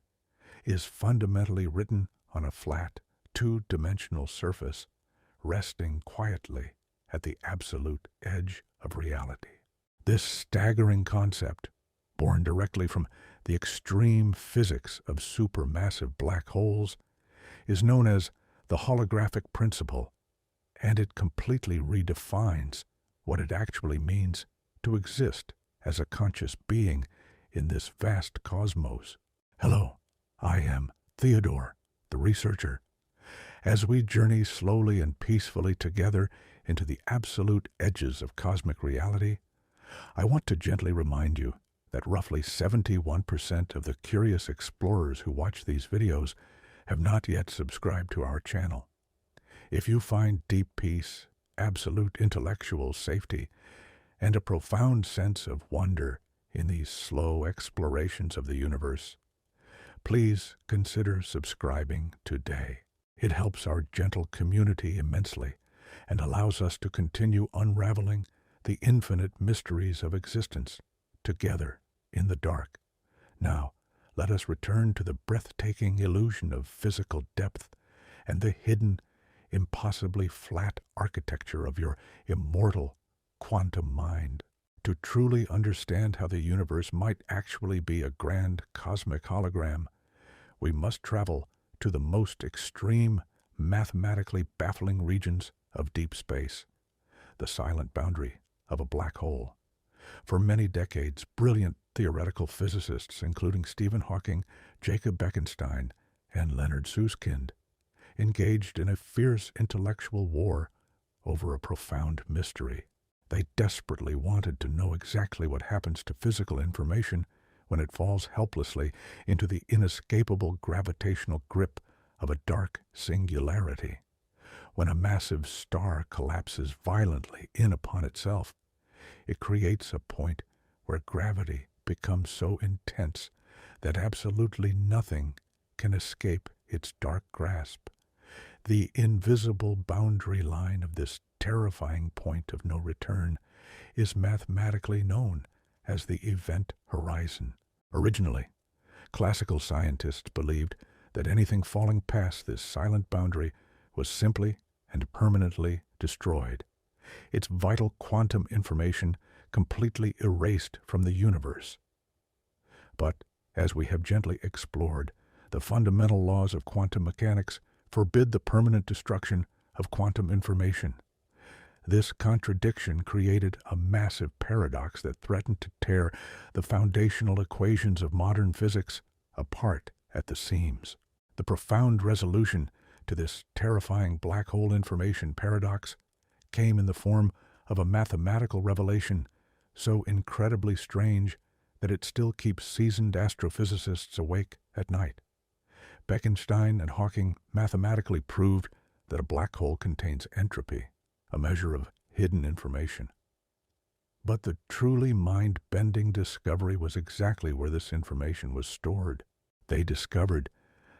is fundamentally written on a flat, two-dimensional surface, resting quietly at the absolute edge of reality? This staggering concept, born directly from the extreme physics of supermassive black holes, is known as the holographic principle, and it completely redefines what it actually means to exist as a conscious being in this vast cosmos. Hello, I am Theodore, the researcher. As we journey slowly and peacefully together into the absolute edges of cosmic reality, I want to gently remind you that roughly 71% of the curious explorers who watch these videos have not yet subscribed to our channel. If you find deep peace, absolute intellectual safety, and a profound sense of wonder in these slow explorations of the universe, please consider subscribing today. It helps our gentle community immensely and allows us to continue unraveling the infinite mysteries of existence together in the dark. Now, let us return to the breathtaking illusion of physical depth and the hidden, impossibly flat architecture of your immortal quantum mind. To truly understand how the universe might actually be a grand cosmic hologram, we must travel to the most extreme, mathematically baffling regions of deep space, the silent boundary of a black hole. For many decades, brilliant theoretical physicists, including Stephen Hawking, Jacob Bekenstein, and Leonard Susskind, engaged in a fierce intellectual war over a profound mystery. They desperately wanted to know exactly what happens to physical information when it falls helplessly into the inescapable gravitational grip of a dark singularity. When a massive star collapses violently in upon itself, it creates a point where gravity becomes so intense that absolutely nothing can escape its dark grasp. The invisible boundary line of this terrifying point of no return is mathematically known as the event horizon. Originally, classical scientists believed that anything falling past this silent boundary was simply and permanently destroyed, its vital quantum information completely erased from the universe. But, as we have gently explored, the fundamental laws of quantum mechanics forbid the permanent destruction of quantum information. This contradiction created a massive paradox that threatened to tear the foundational equations of modern physics apart at the seams. The profound resolution to this terrifying black hole information paradox came in the form of a mathematical revelation so incredibly strange that it still keeps seasoned astrophysicists awake at night. Bekenstein and Hawking mathematically proved that a black hole contains entropy, a measure of hidden information. But the truly mind-bending discovery was exactly where this information was stored. They discovered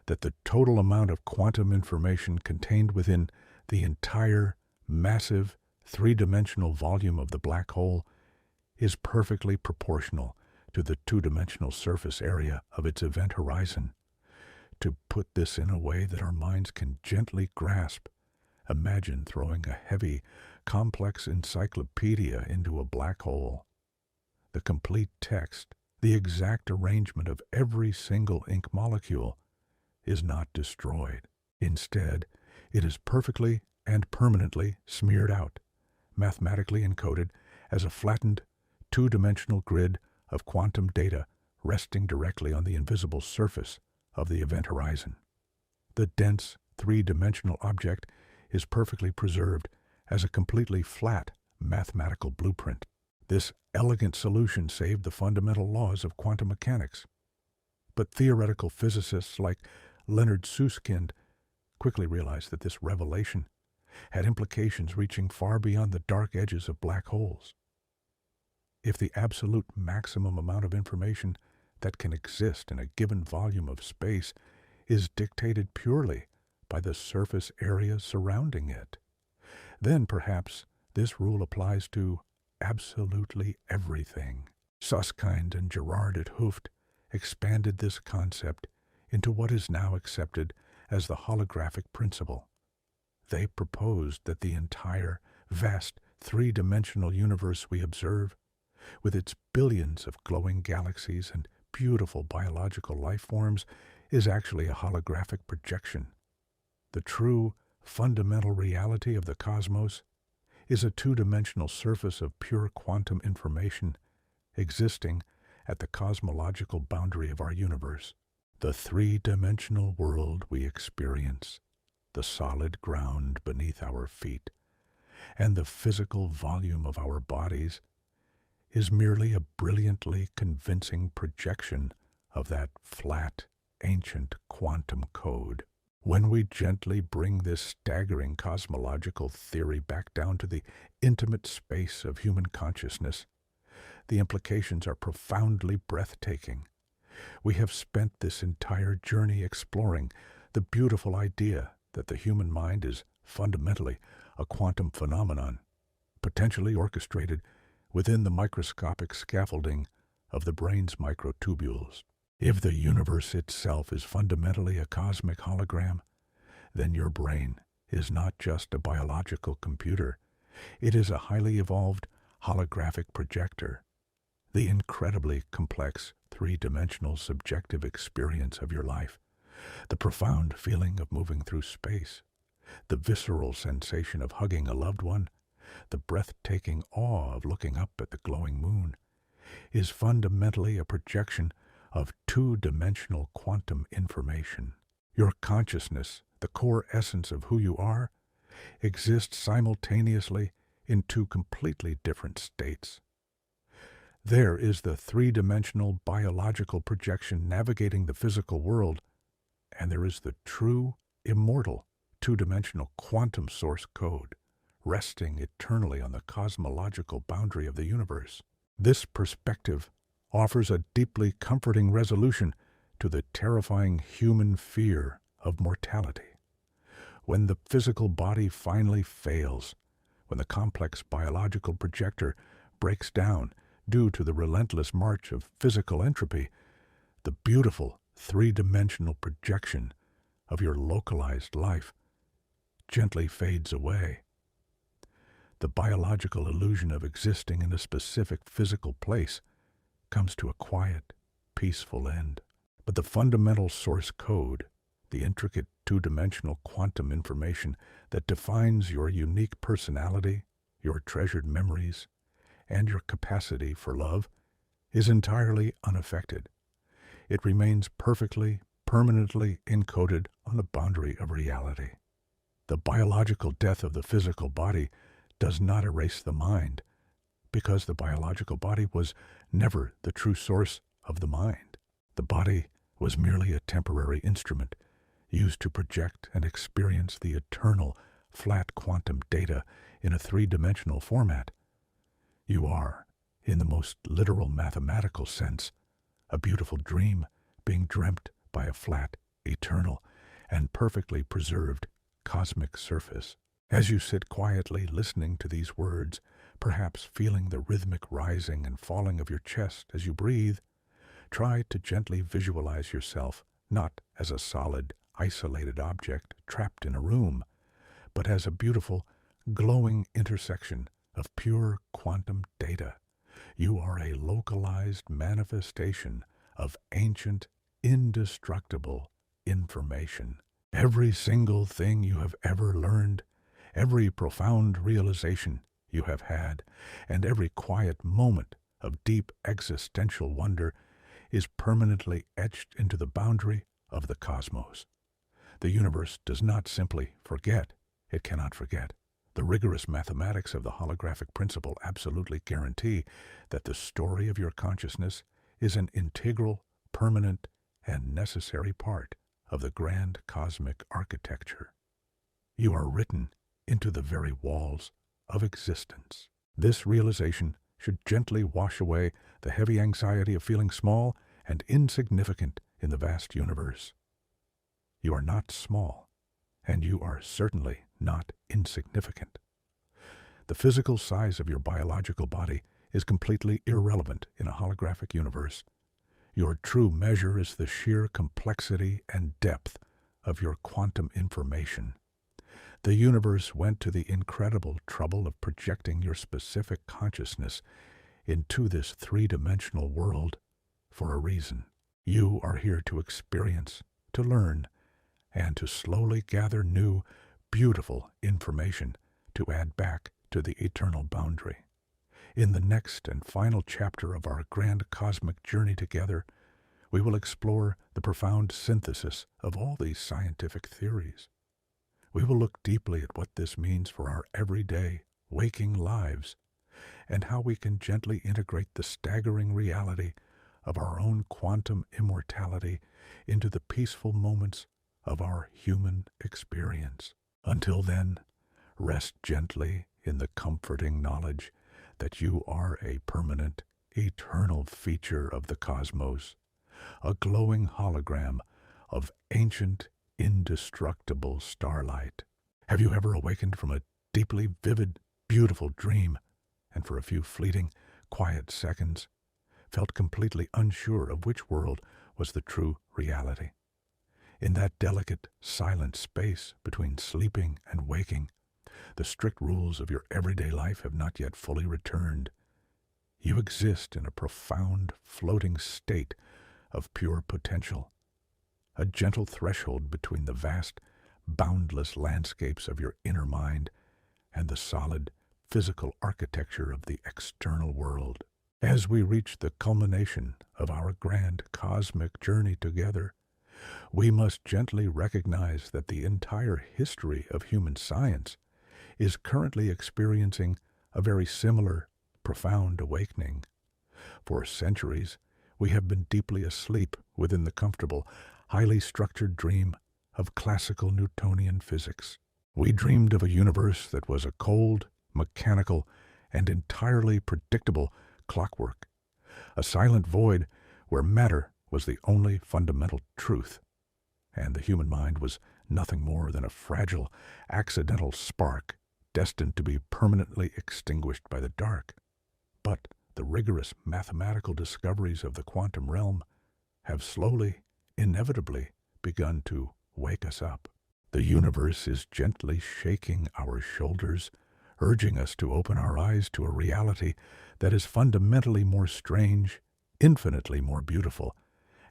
that the total amount of quantum information contained within the entire, massive, three-dimensional volume of the black hole is perfectly proportional to the two-dimensional surface area of its event horizon. To put this in a way that our minds can gently grasp, imagine throwing a heavy, complex encyclopedia into a black hole. The complete text, the exact arrangement of every single ink molecule, is not destroyed. Instead, it is perfectly and permanently smeared out, mathematically encoded as a flattened, two-dimensional grid of quantum data resting directly on the invisible surface of the event horizon. The dense, three-dimensional object is perfectly preserved as a completely flat, mathematical blueprint. This elegant solution saved the fundamental laws of quantum mechanics. But theoretical physicists like Leonard Susskind quickly realized that this revelation had implications reaching far beyond the dark edges of black holes. If the absolute maximum amount of information that can exist in a given volume of space is dictated purely by the surface area surrounding it, then perhaps this rule applies to absolutely everything. Susskind and Gerard at Hooft expanded this concept into what is now accepted as the holographic principle. They proposed that the entire vast three-dimensional universe we observe, with its billions of glowing galaxies and beautiful biological life forms, is actually a holographic projection. The true, fundamental reality of the cosmos is a two-dimensional surface of pure quantum information existing at the cosmological boundary of our universe. The three-dimensional world we experience, the solid ground beneath our feet, and the physical volume of our bodies is merely a brilliantly convincing projection of that flat, ancient quantum code. When we gently bring this staggering cosmological theory back down to the intimate space of human consciousness, the implications are profoundly breathtaking. We have spent this entire journey exploring the beautiful idea that the human mind is fundamentally a quantum phenomenon, potentially orchestrated within the microscopic scaffolding of the brain's microtubules. If the universe itself is fundamentally a cosmic hologram, then your brain is not just a biological computer. It is a highly evolved holographic projector, the incredibly complex three-dimensional subjective experience of your life, the profound feeling of moving through space, the visceral sensation of hugging a loved one, the breathtaking awe of looking up at the glowing moon, is fundamentally a projection of two-dimensional quantum information. Your consciousness, the core essence of who you are, exists simultaneously in two completely different states. There is the three-dimensional biological projection navigating the physical world, and there is the true, immortal, two-dimensional quantum source code, resting eternally on the cosmological boundary of the universe. This perspective offers a deeply comforting resolution to the terrifying human fear of mortality. When the physical body finally fails, when the complex biological projector breaks down due to the relentless march of physical entropy, the beautiful three-dimensional projection of your localized life gently fades away. The biological illusion of existing in a specific physical place comes to a quiet, peaceful end. But the fundamental source code, the intricate two-dimensional quantum information that defines your unique personality, your treasured memories, and your capacity for love, is entirely unaffected. It remains perfectly, permanently encoded on the boundary of reality. The biological death of the physical body does not erase the mind, because the biological body was never the true source of the mind. The body was merely a temporary instrument used to project and experience the eternal, flat quantum data in a three-dimensional format. You are, in the most literal mathematical sense, a beautiful dream being dreamt by a flat, eternal, and perfectly preserved cosmic surface. As you sit quietly listening to these words, perhaps feeling the rhythmic rising and falling of your chest as you breathe, try to gently visualize yourself not as a solid, isolated object trapped in a room, but as a beautiful, glowing intersection of pure quantum data. You are a localized manifestation of ancient, indestructible information. Every single thing you have ever learned, every profound realization you have had, and every quiet moment of deep existential wonder is permanently etched into the boundary of the cosmos. The universe does not simply forget, it cannot forget, The rigorous mathematics of the holographic principle absolutely guarantee that the story of your consciousness is an integral, permanent, and necessary part of the grand cosmic architecture. You are written into the very walls of existence. This realization should gently wash away the heavy anxiety of feeling small and insignificant in the vast universe. You are not small, and you are certainly not insignificant. The physical size of your biological body is completely irrelevant in a holographic universe. Your true measure is the sheer complexity and depth of your quantum information. The universe went to the incredible trouble of projecting your specific consciousness into this three-dimensional world for a reason. You are here to experience, to learn, and to slowly gather new, beautiful information to add back to the eternal boundary. In the next and final chapter of our grand cosmic journey together, we will explore the profound synthesis of all these scientific theories. We will look deeply at what this means for our everyday, waking lives, and how we can gently integrate the staggering reality of our own quantum immortality into the peaceful moments of our human experience. Until then, rest gently in the comforting knowledge that you are a permanent, eternal feature of the cosmos, a glowing hologram of ancient, indestructible starlight. Have you ever awakened from a deeply vivid, beautiful dream, and for a few fleeting, quiet seconds, felt completely unsure of which world was the true reality? In that delicate, silent space between sleeping and waking, the strict rules of your everyday life have not yet fully returned. You exist in a profound, floating state of pure potential, a gentle threshold between the vast, boundless landscapes of your inner mind and the solid, physical architecture of the external world. As we reach the culmination of our grand cosmic journey together, we must gently recognize that the entire history of human science is currently experiencing a very similar, profound awakening. For centuries, we have been deeply asleep within the comfortable, highly structured dream of classical Newtonian physics. We dreamed of a universe that was a cold, mechanical, and entirely predictable clockwork, a silent void where matter was the only fundamental truth, and the human mind was nothing more than a fragile, accidental spark destined to be permanently extinguished by the dark. But the rigorous mathematical discoveries of the quantum realm have slowly, inevitably begun to wake us up. The universe is gently shaking our shoulders, urging us to open our eyes to a reality that is fundamentally more strange, infinitely more beautiful,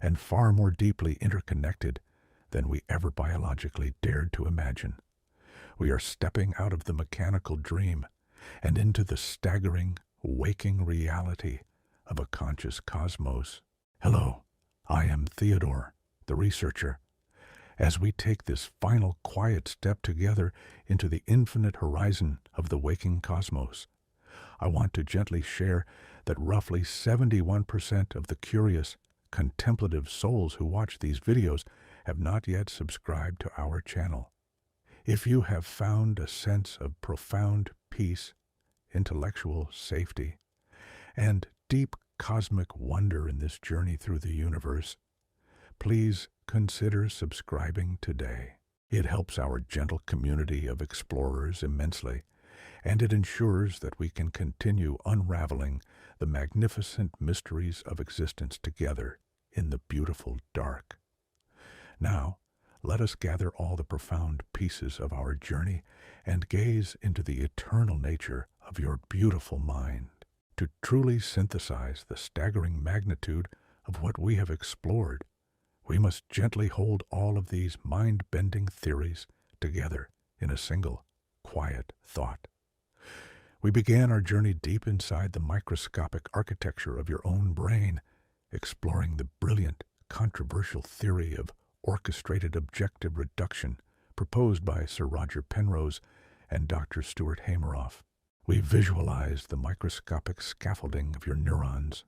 and far more deeply interconnected than we ever biologically dared to imagine. We are stepping out of the mechanical dream and into the staggering, waking reality of a conscious cosmos. Hello, I am Theodore, the researcher. As we take this final quiet step together into the infinite horizon of the waking cosmos, I want to gently share that roughly 71% of the curious, contemplative souls who watch these videos have not yet subscribed to our channel. If you have found a sense of profound peace, intellectual safety, and deep cosmic wonder in this journey through the universe, please consider subscribing today. It helps our gentle community of explorers immensely, and it ensures that we can continue unraveling the magnificent mysteries of existence together in the beautiful dark. Now, let us gather all the profound pieces of our journey and gaze into the eternal nature of your beautiful mind. To truly synthesize the staggering magnitude of what we have explored, we must gently hold all of these mind-bending theories together in a single, quiet thought. We began our journey deep inside the microscopic architecture of your own brain, exploring the brilliant, controversial theory of orchestrated objective reduction proposed by Sir Roger Penrose and Dr. Stuart Hameroff. We visualized the microscopic scaffolding of your neurons,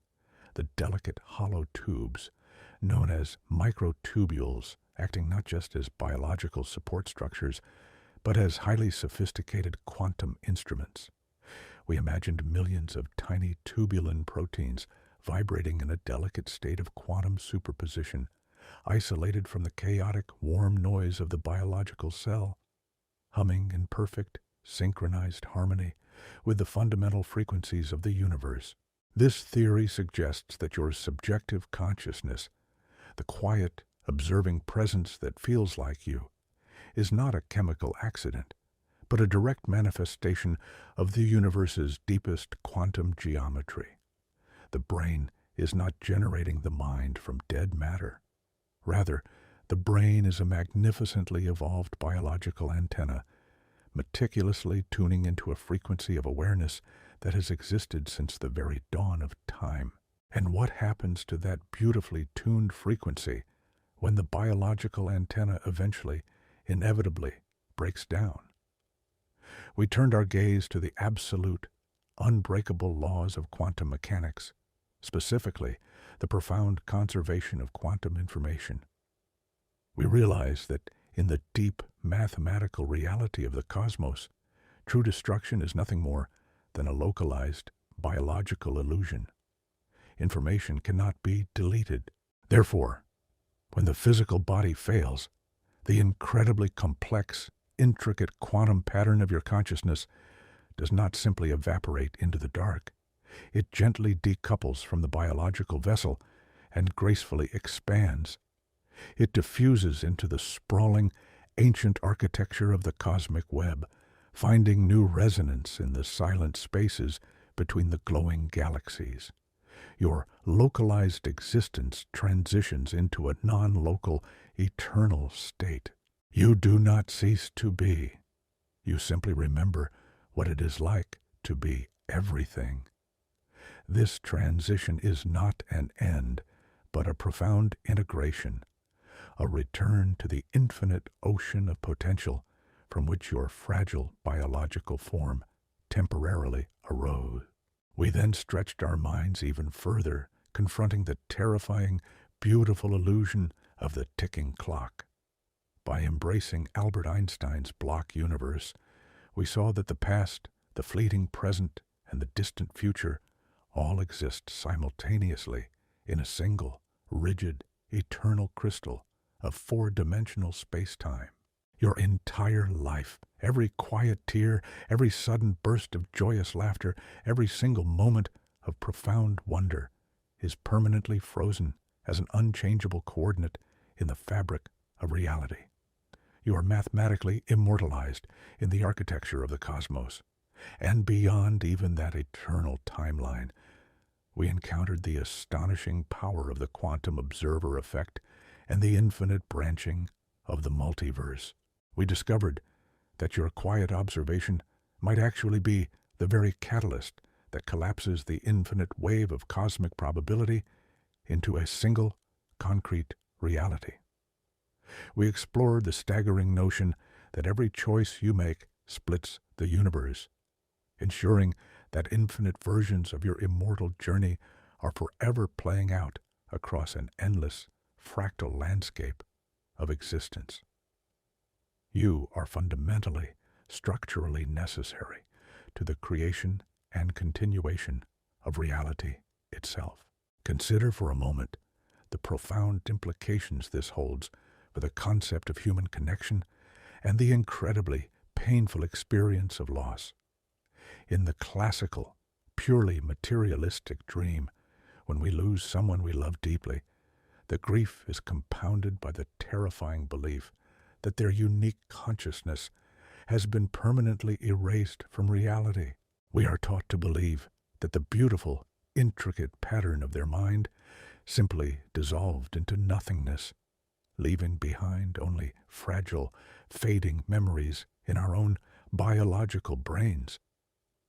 the delicate hollow tubes known as microtubules, acting not just as biological support structures, but as highly sophisticated quantum instruments. We imagined millions of tiny tubulin proteins vibrating in a delicate state of quantum superposition, isolated from the chaotic, warm noise of the biological cell, humming in perfect, synchronized harmony with the fundamental frequencies of the universe. This theory suggests that your subjective consciousness, the quiet, observing presence that feels like you, is not a chemical accident, but a direct manifestation of the universe's deepest quantum geometry. The brain is not generating the mind from dead matter. Rather, the brain is a magnificently evolved biological antenna, meticulously tuning into a frequency of awareness that has existed since the very dawn of time. And what happens to that beautifully tuned frequency when the biological antenna eventually, inevitably, breaks down? We turned our gaze to the absolute, unbreakable laws of quantum mechanics, specifically the profound conservation of quantum information. We realized that in the deep mathematical reality of the cosmos, true destruction is nothing more than a localized biological illusion. Information cannot be deleted. Therefore, when the physical body fails, the incredibly complex, intricate quantum pattern of your consciousness does not simply evaporate into the dark. It gently decouples from the biological vessel and gracefully expands. It diffuses into the sprawling, ancient architecture of the cosmic web, finding new resonance in the silent spaces between the glowing galaxies. Your localized existence transitions into a non-local, eternal state. You do not cease to be. You simply remember what it is like to be everything. This transition is not an end, but a profound integration, a return to the infinite ocean of potential from which your fragile biological form temporarily arose. We then stretched our minds even further, confronting the terrifying, beautiful illusion of the ticking clock. By embracing Albert Einstein's block universe, we saw that the past, the fleeting present, and the distant future all exist simultaneously in a single, rigid, eternal crystal of four-dimensional space-time. Your entire life, every quiet tear, every sudden burst of joyous laughter, every single moment of profound wonder is permanently frozen as an unchangeable coordinate in the fabric of reality. You are mathematically immortalized in the architecture of the cosmos. And beyond even that eternal timeline, we encountered the astonishing power of the quantum observer effect and the infinite branching of the multiverse. We discovered that your quiet observation might actually be the very catalyst that collapses the infinite wave of cosmic probability into a single, concrete reality. We explored the staggering notion that every choice you make splits the universe, ensuring that infinite versions of your immortal journey are forever playing out across an endless, fractal landscape of existence. You are fundamentally, structurally necessary to the creation and continuation of reality itself. Consider for a moment the profound implications this holds for the concept of human connection and the incredibly painful experience of loss. In the classical, purely materialistic dream, when we lose someone we love deeply, the grief is compounded by the terrifying belief that their unique consciousness has been permanently erased from reality. We are taught to believe that the beautiful, intricate pattern of their mind simply dissolved into nothingness, leaving behind only fragile, fading memories in our own biological brains.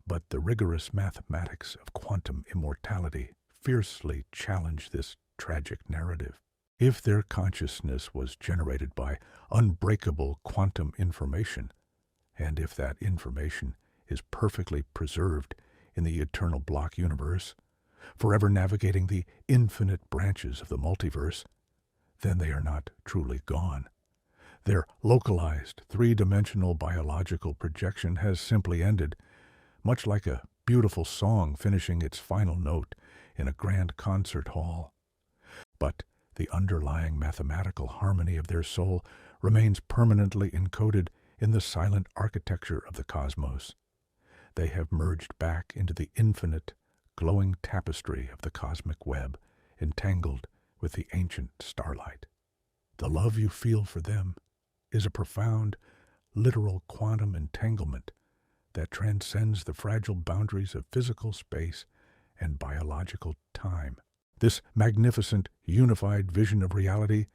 But the rigorous mathematics of quantum immortality fiercely challenge this tragic narrative. If their consciousness was generated by unbreakable quantum information, And if that information is perfectly preserved in the eternal block universe, forever navigating the infinite branches of the multiverse, then they are not truly gone. Their localized, three-dimensional biological projection has simply ended, much like a beautiful song finishing its final note in a grand concert hall. But the underlying mathematical harmony of their soul remains permanently encoded in the silent architecture of the cosmos. They have merged back into the infinite, glowing tapestry of the cosmic web, entangled with the ancient starlight. The love you feel for them is a profound, literal quantum entanglement that transcends the fragile boundaries of physical space and biological time. This magnificent, unified vision of reality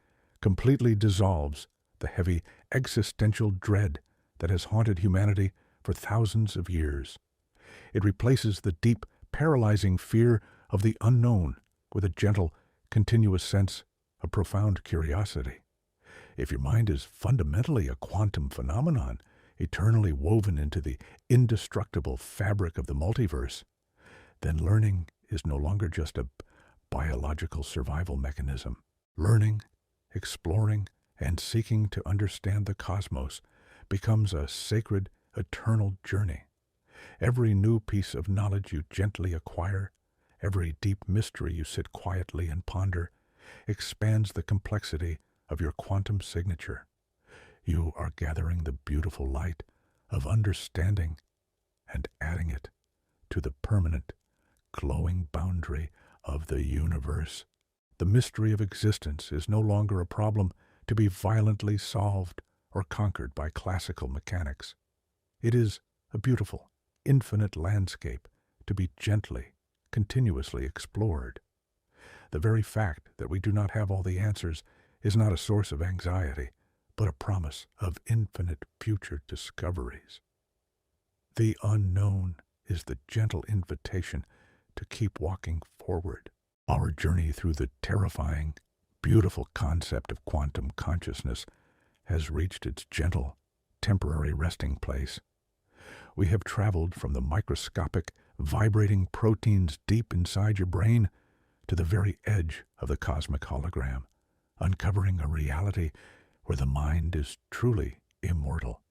completely dissolves the heavy existential dread that has haunted humanity for thousands of years. It replaces the deep, paralyzing fear of the unknown with a gentle, continuous sense of profound curiosity. If your mind is fundamentally a quantum phenomenon, eternally woven into the indestructible fabric of the multiverse, then learning is no longer just a biological survival mechanism. Learning, exploring, and seeking to understand the cosmos becomes a sacred, eternal journey. Every new piece of knowledge you gently acquire, every deep mystery you sit quietly and ponder, expands the complexity of your quantum signature. You are gathering the beautiful light of understanding and adding it to the permanent, glowing boundary of the universe. The mystery of existence is no longer a problem to be violently solved or conquered by classical mechanics. It is a beautiful, infinite landscape to be gently, continuously explored. The very fact that we do not have all the answers is not a source of anxiety, but a promise of infinite future discoveries. The unknown is the gentle invitation to keep walking forward. Our journey through the terrifying, beautiful concept of quantum consciousness has reached its gentle, temporary resting place. We have traveled from the microscopic, vibrating proteins deep inside your brain to the very edge of the cosmic hologram, uncovering a reality where the mind is truly immortal.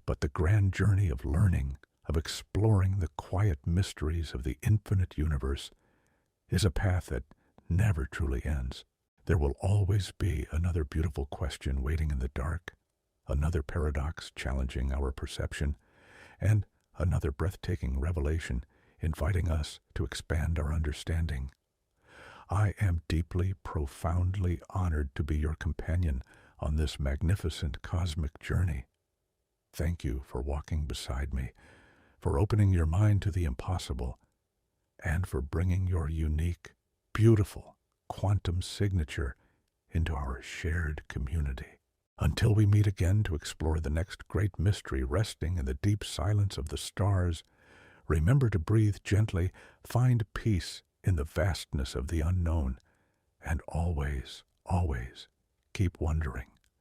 But the grand journey of learning, of exploring the quiet mysteries of the infinite universe, is a path that never truly ends. There will always be another beautiful question waiting in the dark, another paradox challenging our perception, and another breathtaking revelation inviting us to expand our understanding. I am deeply, profoundly honored to be your companion on this magnificent cosmic journey. Thank you for walking beside me, for opening your mind to the impossible, and for bringing your unique, beautiful quantum signature into our shared community. Until we meet again to explore the next great mystery resting in the deep silence of the stars, remember to breathe gently, find peace in the vastness of the unknown, and always, always keep wondering.